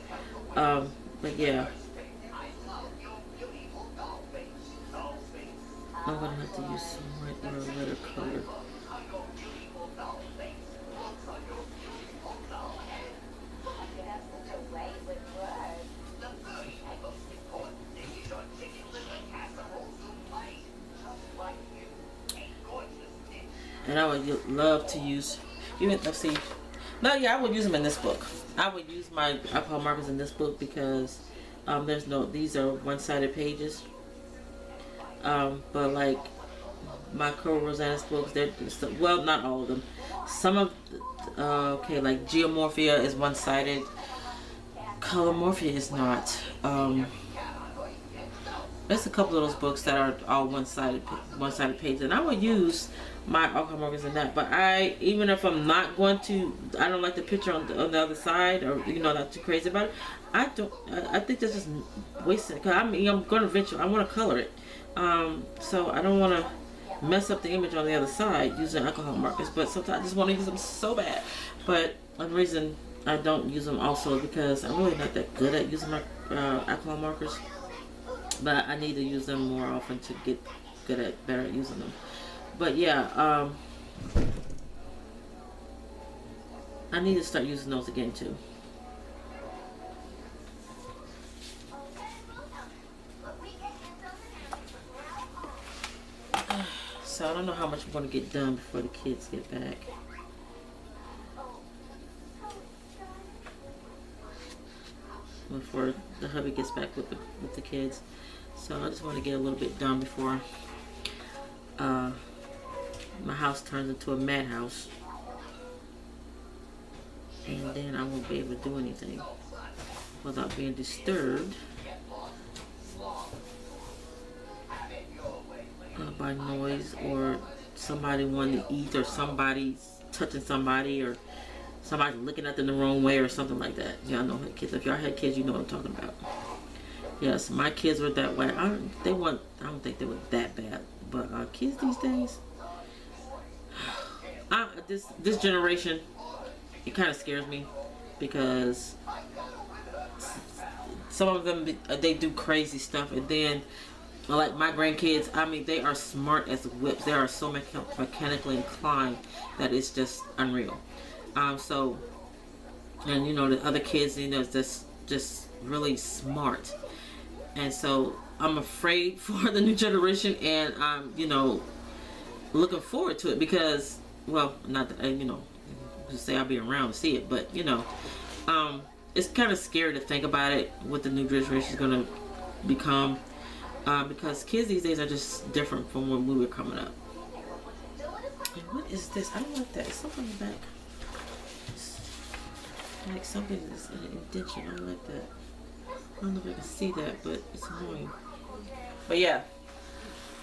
But yeah, I'm gonna have to use some white or a lighter color. And I would love to use, let's see. No, yeah, I would use them in this book. I would use my alcohol markers in this book because these are one-sided pages. But like my Coro Rosanna's books, well, not all of them. Some of, like Geomorphia is one-sided. Colormorphia is not. There's a couple of those books that are all one-sided pages, and I would use my alcohol markers in that. But even if I'm not going to, I don't like the picture on the other side, or not too crazy about it. I think this is wasted because I'm going to venture. I want to color it, so I don't want to mess up the image on the other side using alcohol markers. But sometimes I just want to use them so bad. But one reason I don't use them also because I'm really not that good at using my alcohol markers. But I need to use them more often to get better at using them. But yeah, I need to start using those again too. So I don't know how much I'm going to get done before the kids get back. Before the hubby gets back with the kids. So I just want to get a little bit done before my house turns into a madhouse, and then I won't be able to do anything without being disturbed by noise or somebody wanting to eat, or somebody touching somebody, or somebody looking at them the wrong way, or something like that. Y'all know kids. If y'all had kids, you know what I'm talking about. Yes, my kids were that way. I don't think they were that bad, but kids these days, this generation, it kind of scares me because some of them they do crazy stuff, and then like my grandkids, I mean, they are smart as whips. They are so mechanically inclined that it's just unreal. So, and the other kids, just really smart. And so I'm afraid for the new generation, and I'm, looking forward to it because, well, not that, to say I'll be around to see it, but, it's kind of scary to think about it, what the new generation is going to become, because kids these days are just different from when we were coming up. And what is this? I don't like that. It's something in the back. It's like something is an indentation. I don't like that. I don't know if I can see that, but it's annoying. But yeah.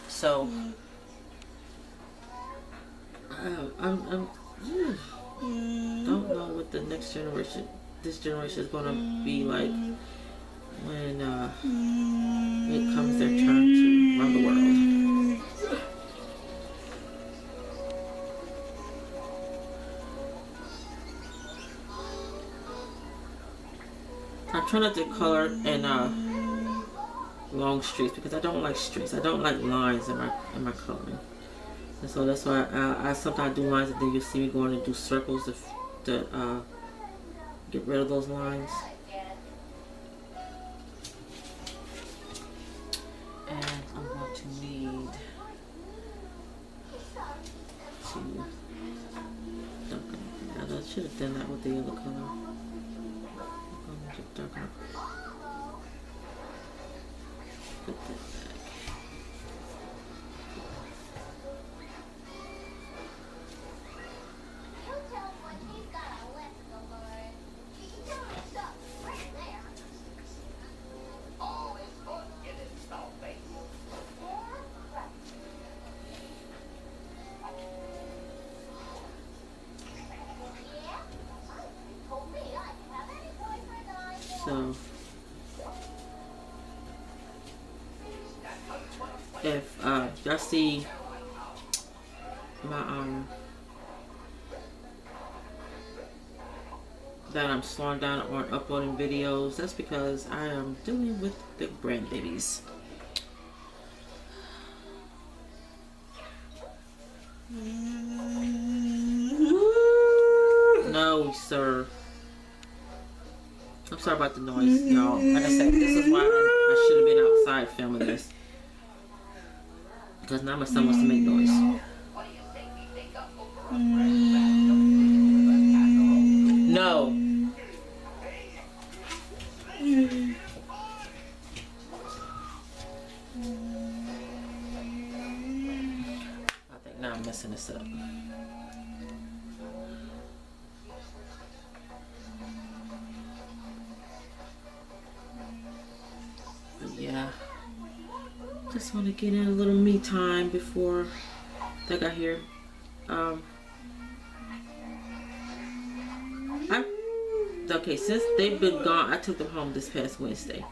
So I'm don't know what the next generation, this generation is gonna be like when it comes their turn to run the world. I try not to color in long streaks because I don't like streaks. I don't like lines in my coloring, and so that's why I sometimes do lines, and then you'll see me going and do circles to get rid of those lines. And I'm going to need to darken. I should have done that with the yellow color. Darker. Put that back. So if y'all see my that I'm slowing down on uploading videos, that's because I am dealing with the grandbabies. No, sir. I'm sorry about the noise, y'all. Like I said, this is why I should have been outside filming this. Because now my son wants to make noise. No. I think now I'm messing this up. Yeah, just want to get in a little me time before they got here. Okay, since they've been gone, I took them home this past Wednesday,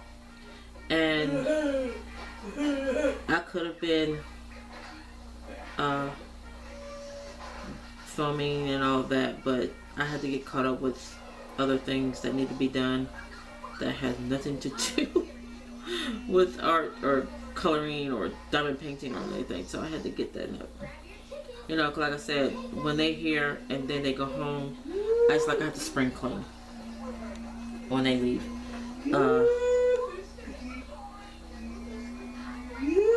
and I could have been filming and all that, but I had to get caught up with other things that need to be done that has nothing to do with art or coloring or diamond painting or anything, so I had to get that up. You know, 'cause like I said, when they here and then they go home, it's like I have to spring clean when they leave.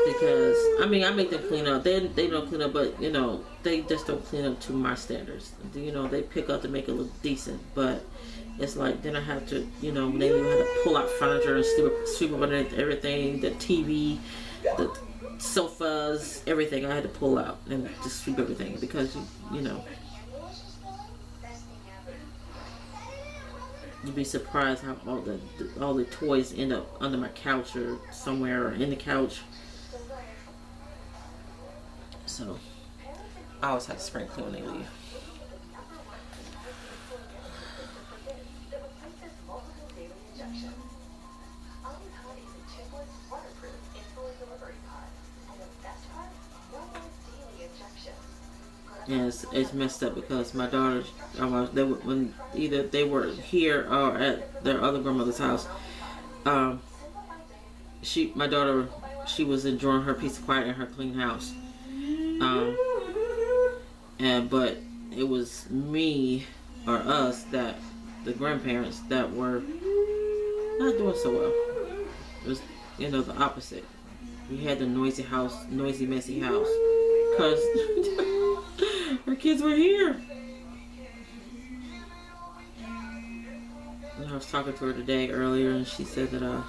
Because I mean, I make them clean up. They don't clean up, but you know, they just don't clean up to my standards. You know, they pick up to make it look decent, but it's like then I have to, you know, maybe I have to pull out furniture and sweep up underneath everything, the TV, the sofas, everything. I had to pull out and just sweep everything because you know, you'd be surprised how all the toys end up under my couch or somewhere or in the couch. So I always have to spring clean when they leave. And it's messed up because my daughter, when either they were here or at their other grandmother's house, my daughter, she was enjoying her peace of quiet in her clean house, but it was me or us, that the grandparents, that were not doing so well. It was, you know, the opposite. We had the noisy house, noisy, messy house, because her kids were here. And I was talking to her today earlier, and she said that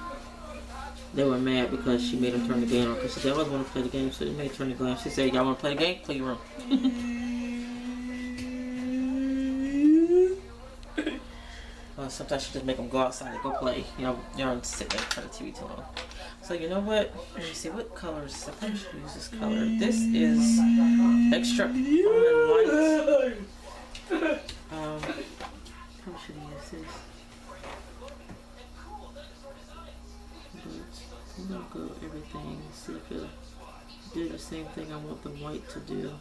They were mad because she made them turn the game on. Because she said, I wasn't want to play the game, so they made her turn the game. She said, y'all want to play the game? Play your room. Sometimes she just make them go outside and go play. Y'all sit there in front of the TV too long. So you know what? Let me see what colors. I probably should use this color. This is extra on white. Probably should use this. But I'm gonna go everything. See if it'll do the same thing I want the white to do.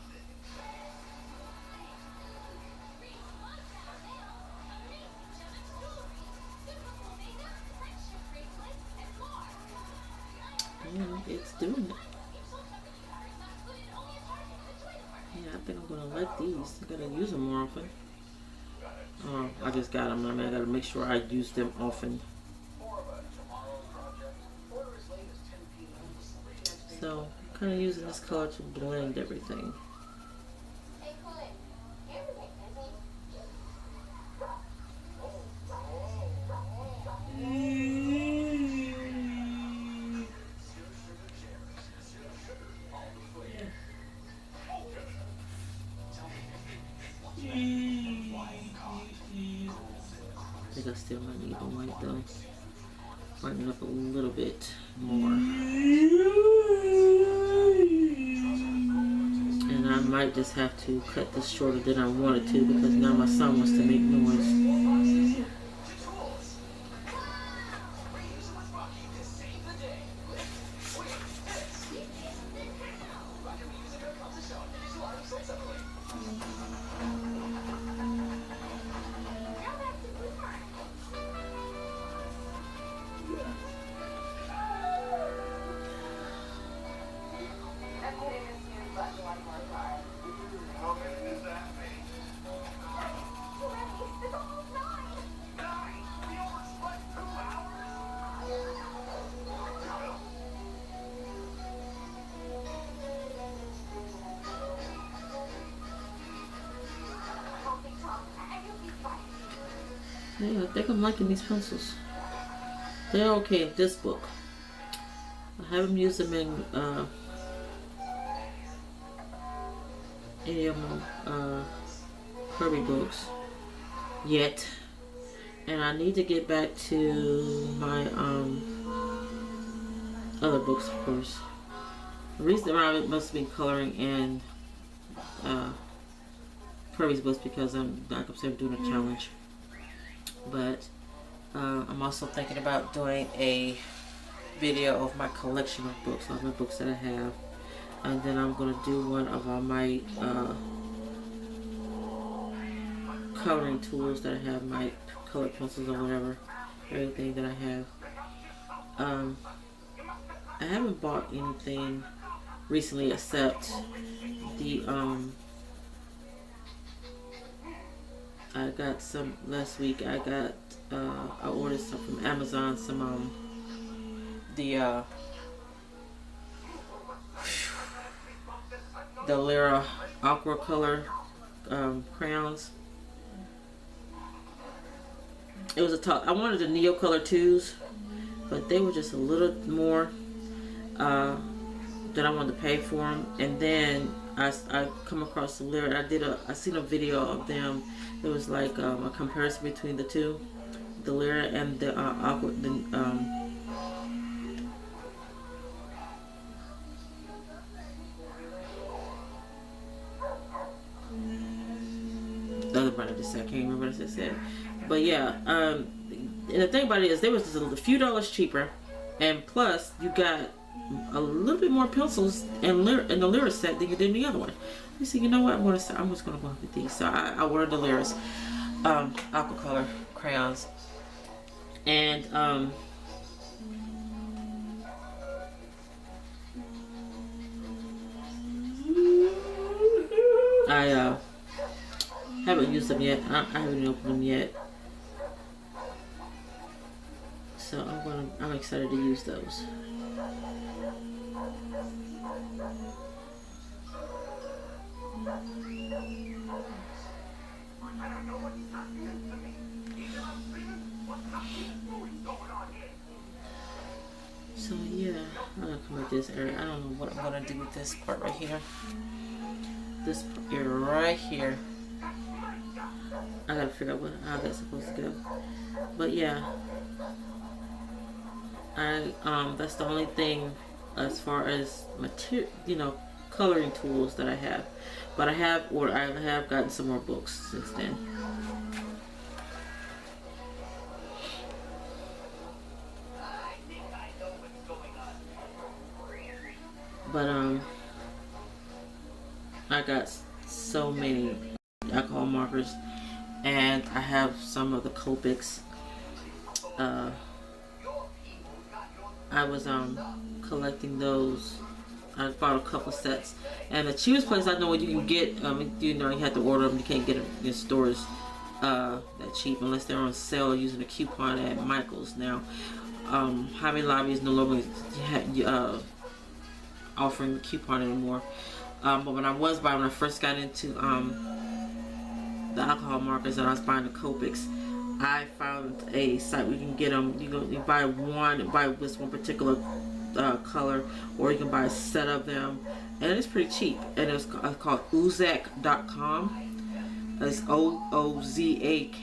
Yeah, it's doing it. Yeah, I think I'm gonna let these. I gotta use them more often. I just got them. I mean, I gotta make sure I use them often. So, I'm kind of using this color to blend everything. I think I still might need the white though. Brighten up a little bit more. And I might just have to cut this shorter than I wanted to because now my son wants to make noise. Yeah, I think I'm liking these pencils. They're okay in this book. I haven't used them in any of my Kirby books yet. And I need to get back to my other books, of course. The reason why it must have been coloring in Kirby's books because I'm, like I said, doing a challenge. But I'm also thinking about doing a video of my collection of books, of my books that I have. And then I'm going to do one of my coloring tools that I have, my color pencils or whatever, everything that I have. I haven't bought anything recently except the I got some last week. I ordered some from Amazon, some the Lyra aqua color crayons. It was a top. I wanted the Neo Color 2s, but they were just a little more than I wanted to pay for them. And then I come across the Lyra. I seen a video of them. It was like a comparison between the two, the Lyra and the aqua. The other brand I just said, I can't remember what I just said. But yeah, and the thing about it is they was just a few dollars cheaper, and plus you got a little bit more pencils in the Lyra set than you did in the other one. You see, you know what? I'm just gonna go with these. So I ordered the Lyra's aqua color crayons, and I haven't used them yet. I haven't opened them yet. So I'm excited to use those. So yeah, I'm gonna come at this area. I don't know what I'm gonna do with this part right here. This area right here. I gotta figure out how that's supposed to go. But yeah, that's the only thing as far as material, coloring tools that I have. But I have gotten some more books since then. But I got so many alcohol markers, and I have some of the Copics. I was collecting those. I bought a couple sets, and the cheapest place I know what you can get, you have to order them. You can't get them in stores that cheap unless they're on sale using a coupon at Michael's. Now, Hobby Lobby is no longer offering the coupon anymore. But when I first got into the alcohol markers and I was buying the Copics, I found a site where you can get them. You buy this one particular color, or you can buy a set of them, and it's pretty cheap. And it's called oozak.com. It's oozak.com.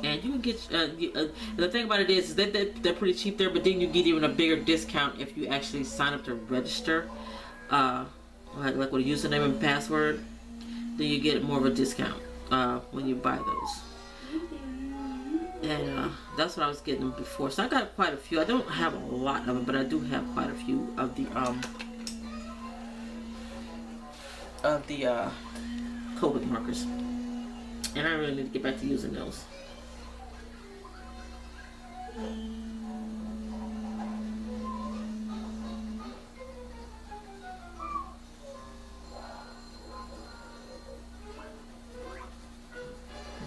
And you can get the thing about it is that they're pretty cheap there, but then you get even a bigger discount if you actually sign up to register, like with a username and password. Then you get more of a discount when you buy those. And that's what I was getting before. So I got quite a few. I don't have a lot of them, but I do have quite a few of the Copic markers. And I really need to get back to using those.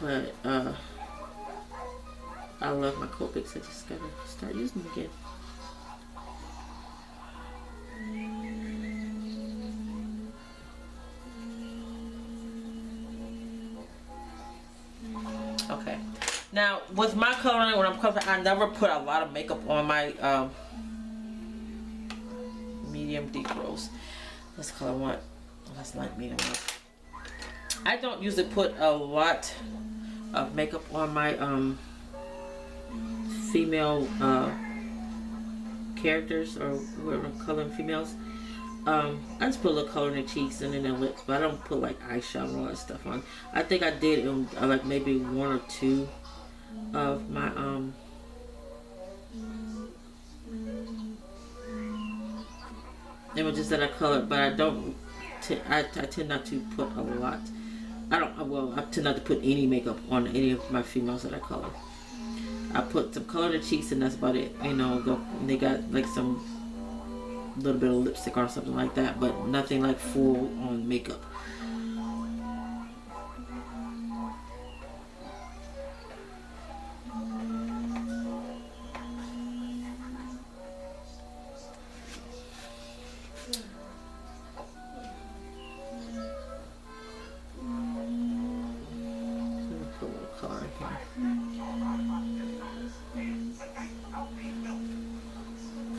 But I love my Copics. I just gotta start using them again. Okay. Now with my coloring, when I'm coloring, I never put a lot of makeup on my medium deep rose. Let's color what? That's light medium rose. I don't usually put a lot of makeup on my female characters, or whoever I'm coloring females. I just put a little color in their cheeks and in their lips, but I don't put like eyeshadow and all that stuff on. I think I did in like maybe one or two of my images that I colored, but I don't. I tend not to put a lot. I tend not to put any makeup on any of my females that I color. I put some color in the cheeks and that's about it. They got like some little bit of lipstick or something like that, but nothing like full on makeup.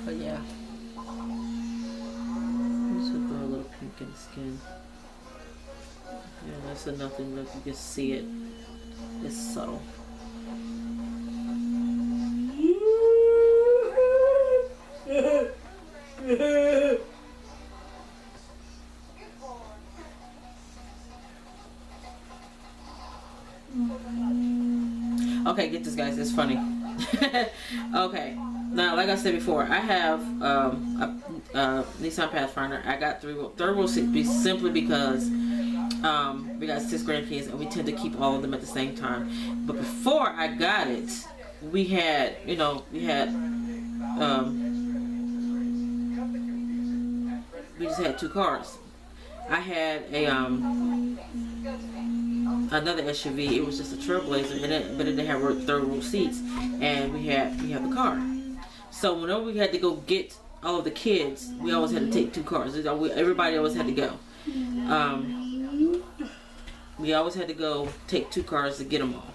But yeah, just throw a little pink in the skin. Yeah, that's nothing. Look, you can see it. It's subtle. Okay, get this, guys. It's funny. Okay, now like I said before, I have a Nissan Pathfinder. I got third row seat simply because we got 6 grandkids and we tend to keep all of them at the same time. But before I got it, we had we just had 2 cars. I had a another SUV. It was just a Trailblazer, but it didn't have third row seats, and we have the car. So whenever we had to go get all of the kids, we always had to take 2 cars. Everybody always had to go. We always had to go take 2 cars to get them all.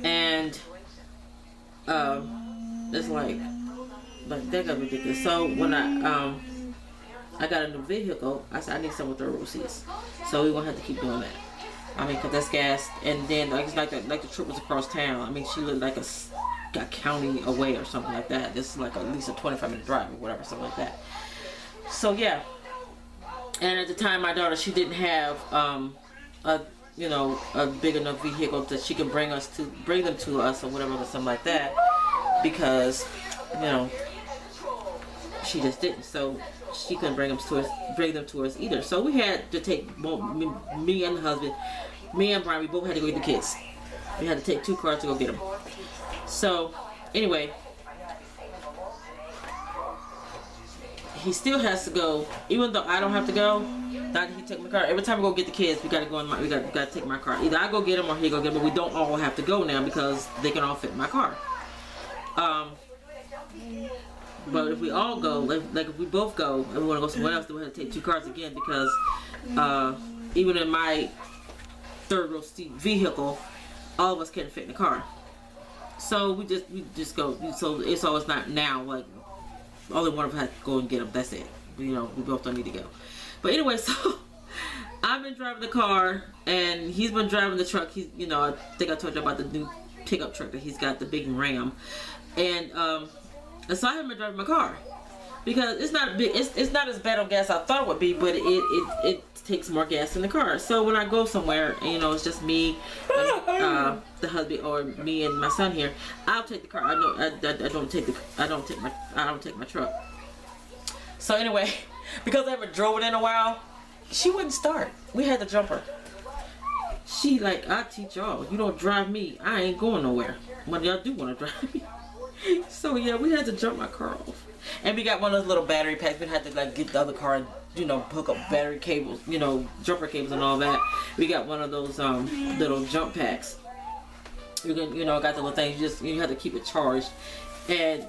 And it's like that got ridiculous. So when I got a new vehicle, I said I need some with third row seats. So we're gonna have to keep doing that. I mean, cause that's gas. And then like it's like the trip was across town. I mean, she lived like a county away or something like that. This is like at least a 25-minute drive or whatever, something like that. So yeah. And at the time, my daughter, she didn't have a big enough vehicle that she can bring them to us or whatever, or something like that, because she just didn't. So she couldn't bring them to us either. So we had to take me and the husband, me and Brian. We both had to go get the kids. We had to take 2 cars to go get them. So anyway, he still has to go, even though I don't have to go. Not that he took my car. Every time we go get the kids, we gotta go in we gotta take my car. Either I go get them or he go get them. But we don't all have to go now because they can all fit in my car. But if we all go, like if we both go and we want to go somewhere else, then we have to take 2 cars again because even in my third row seat vehicle, all of us can't fit in the car. So we just go. So it's always not now like only one of us has to go and get them. That's it. We both don't need to go. But anyway, so I've been driving the car and he's been driving the truck. He's I think I told you about the new pickup truck that he's got, the big Ram, and so I haven't been driving my car because it's not big. It's not as bad on gas I thought it would be, but it takes more gas in the car. So when I go somewhere, and, it's just me, and, the husband, or me and my son here, I'll take the car. I know I don't take my truck. So anyway, because I haven't drove it in a while, she wouldn't start. We had to jump her. She like, I teach y'all. You don't drive me, I ain't going nowhere. When y'all do want to drive me. So yeah, we had to jump my car off. And we got one of those little battery packs. We had to like get the other car and hook up battery cables, jumper cables and all that. We got one of those little jump packs. You can got the little things. You have to keep it charged, and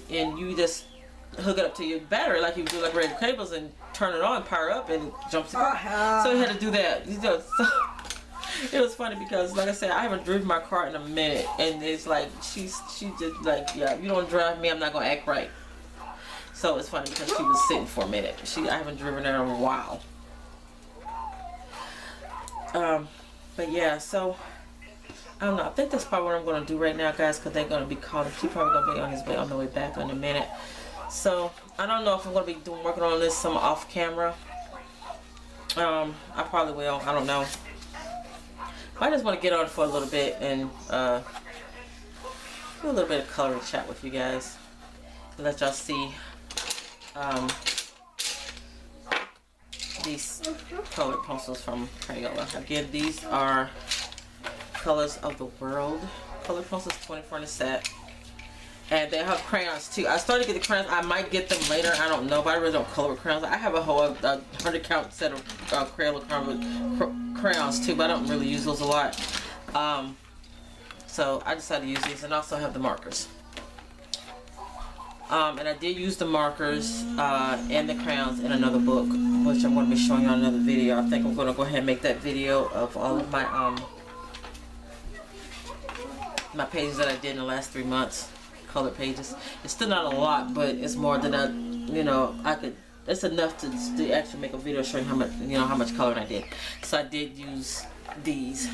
you just hook it up to your battery like you do like regular cables and turn it on, power up, and it jumps the car. So we had to do that. So it was funny because, like I said, I haven't driven my car in a minute, and it's like she just like, yeah, if you don't drive me, I'm not gonna act right. So it's funny because she was sitting for a minute. I haven't driven her in a while. But yeah, so I don't know. I think that's probably what I'm gonna do right now, guys, because they're gonna be calling. She's probably gonna be on the way back in a minute. So I don't know if I'm gonna be working on this some off camera. I probably will. I don't know. I just want to get on for a little bit and do a little bit of coloring chat with you guys and let y'all see these colored pencils from Crayola. Again, these are Colors of the World colored pencils, 24 in a set, and they have crayons too. I started to get the crayons. I might get them later, I don't know, but I really don't color with crayons. I have a whole 100 count set of Crayola crayons too, but I don't really use those a lot. So I decided to use these, and also have the markers. And I did use the markers and the crayons in another book, which I'm going to be showing you on another video. I think I'm going to go ahead and make that video of all of my my pages that I did in the last 3 months, colored pages. It's still not a lot, but it's more than I could. It's enough to actually make a video showing how much coloring I did. So I did use these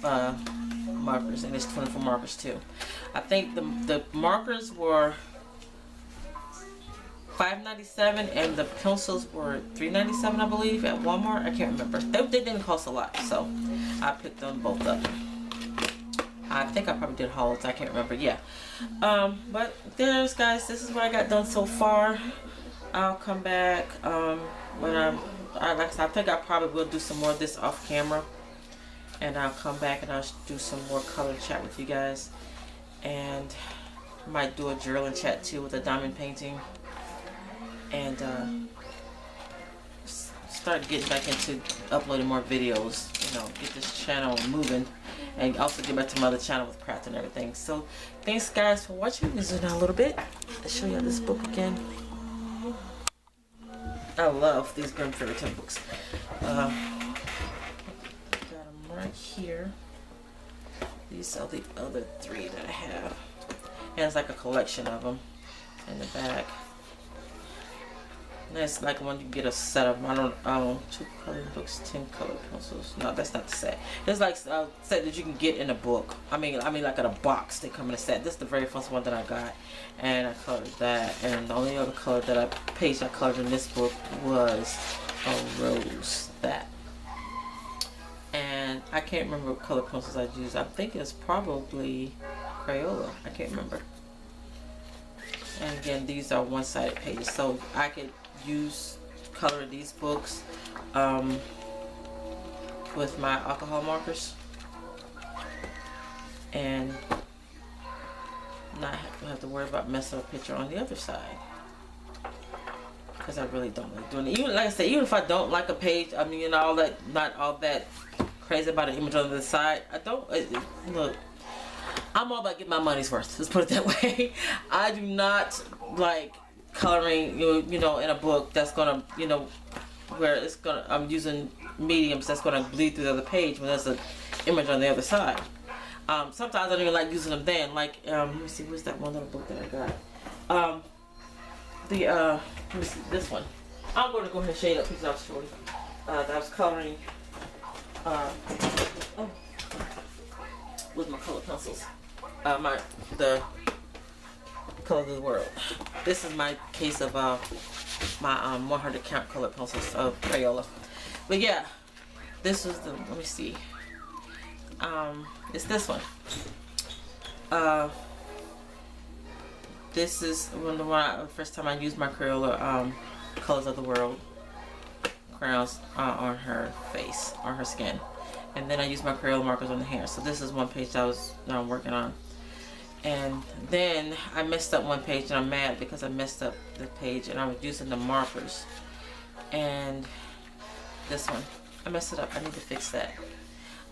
markers, and it's 24 markers too. I think the markers were $5.97 and the pencils were $3.97, I believe, at Walmart. I can't remember. They didn't cost a lot, so I picked them both up. I think I probably did hauls. I can't remember. Yeah. But there's, guys. This is what I got done so far. I'll come back when like I said, I think I probably will do some more of this off camera, and I'll come back and I'll do some more color chat with you guys, and might do a drilling chat too with a diamond painting, and start getting back into uploading more videos. Get this channel moving, and also get back to my other channel with craft and everything. So thanks, guys, for watching. This is now a little bit. I'll show you this book again. I love these Grimm fairy tale books. Got them right here. These are the other 3 that I have. And it's like a collection of them in the back. And it's like when you get a set of them. I don't 2 coloring books, 10 color pencils. No, that's not the set. It's like a set that you can get in a book. I mean like in a box. They come in a set. This is the very first one that I got, and I colored that. And the only other color that I colored in this book was a rose. That. And I can't remember what color pencils I used. I think it's probably Crayola. I can't remember. And again, these are one-sided pages, so I could color these books with my alcohol markers and not have to worry about messing up a picture on the other side, because I really don't like doing it. Even like I said, even if I don't like a page, I mean, you know, not all that crazy about an image on the side. I don't look. I'm all about getting my money's worth. Let's put it that way. I do not like coloring, you know, in a book that's gonna, you know, where it's gonna, I'm using mediums that's gonna bleed through the other page when there's an image on the other side. Sometimes I don't even like using them then. Like, let me see, where's that one little book that I got? Let me see, this one. I'm going to go ahead and shade up because I was showing that I was coloring with my color pencils. The color of the world. This is my case of my 100 count color pencils of Crayola. But yeah, this is the, let me see. It's this one. This is the first time I used my Crayola colors of the world crayons on her face, on her skin. And then I used my Crayola markers on the hair. So this is one page that I was working on. And then I messed up one page, and I'm mad because I messed up the page, and I was using the markers. And this one, I messed it up. I need to fix that.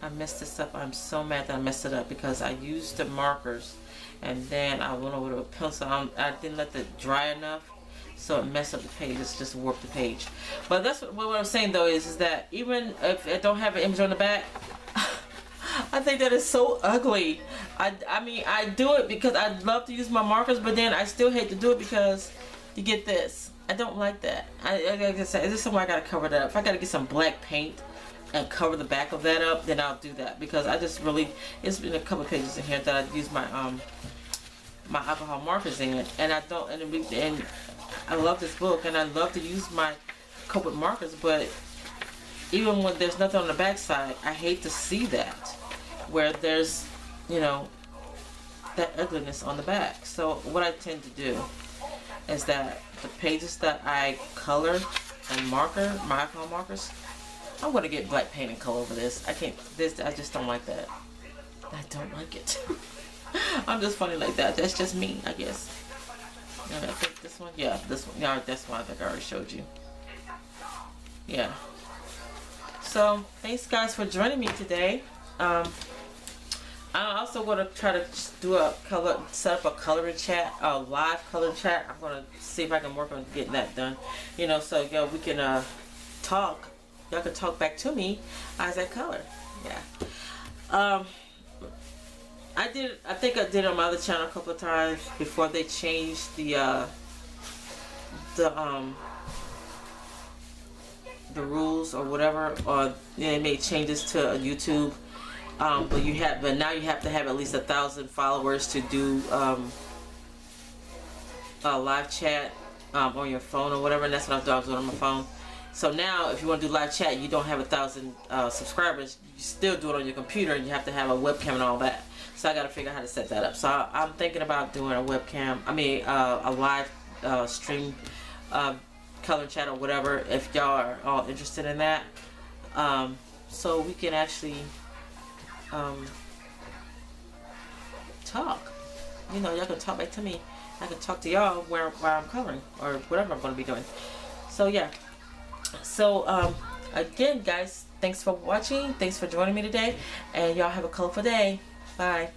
I messed this up. I'm so mad that I messed it up because I used the markers, and then I went over to a pencil. I didn't let it dry enough, so it messed up the page. It's just warped the page. But that's what I'm saying though is that even if I don't have an image on the back, I think that is so ugly. I mean, I do it because I love to use my markers, but then I still hate to do it because you get this. I don't like that. Like I said, is this somewhere I gotta cover that up? If I gotta get some black paint and cover the back of that up, then I'll do that, because I just really, it's been a couple of pages in here that I use my my alcohol markers in, and I don't, and I love this book and I love to use my Copic markers, but even when there's nothing on the back side, I hate to see that, where there's, you know, that ugliness on the back. So what I tend to do is that the pages that I color and marker, my alcohol markers, I'm gonna get black paint and color over this. I just don't like that. I don't like it. I'm just funny like that. That's just me, I guess. And I think this one, yeah, this one, yeah, that's one I think I already showed you. Yeah. So thanks guys for joining me today. I'm also going to try to do set up a coloring chat, a live coloring chat. I'm going to see if I can work on getting that done. You know, so we can talk. Y'all can talk back to me as I color. Yeah. I think I did it on my other channel a couple of times before they changed the rules or whatever, or they made changes to YouTube. But now you have to have at least 1,000 followers to do a live chat on your phone or whatever, and that's what I was doing on my phone. So now, if you want to do live chat, you don't have 1,000 subscribers. You still do it on your computer, and you have to have a webcam and all that. So I got to figure out how to set that up. So I'm thinking about doing a webcam. I mean, a live stream color chat or whatever. If y'all are all interested in that, so we can actually talk. You know, y'all can talk back to me. I can talk to y'all while I'm coloring or whatever I'm going to be doing. So yeah. So again, guys, thanks for watching. Thanks for joining me today, and y'all have a colorful day. Bye.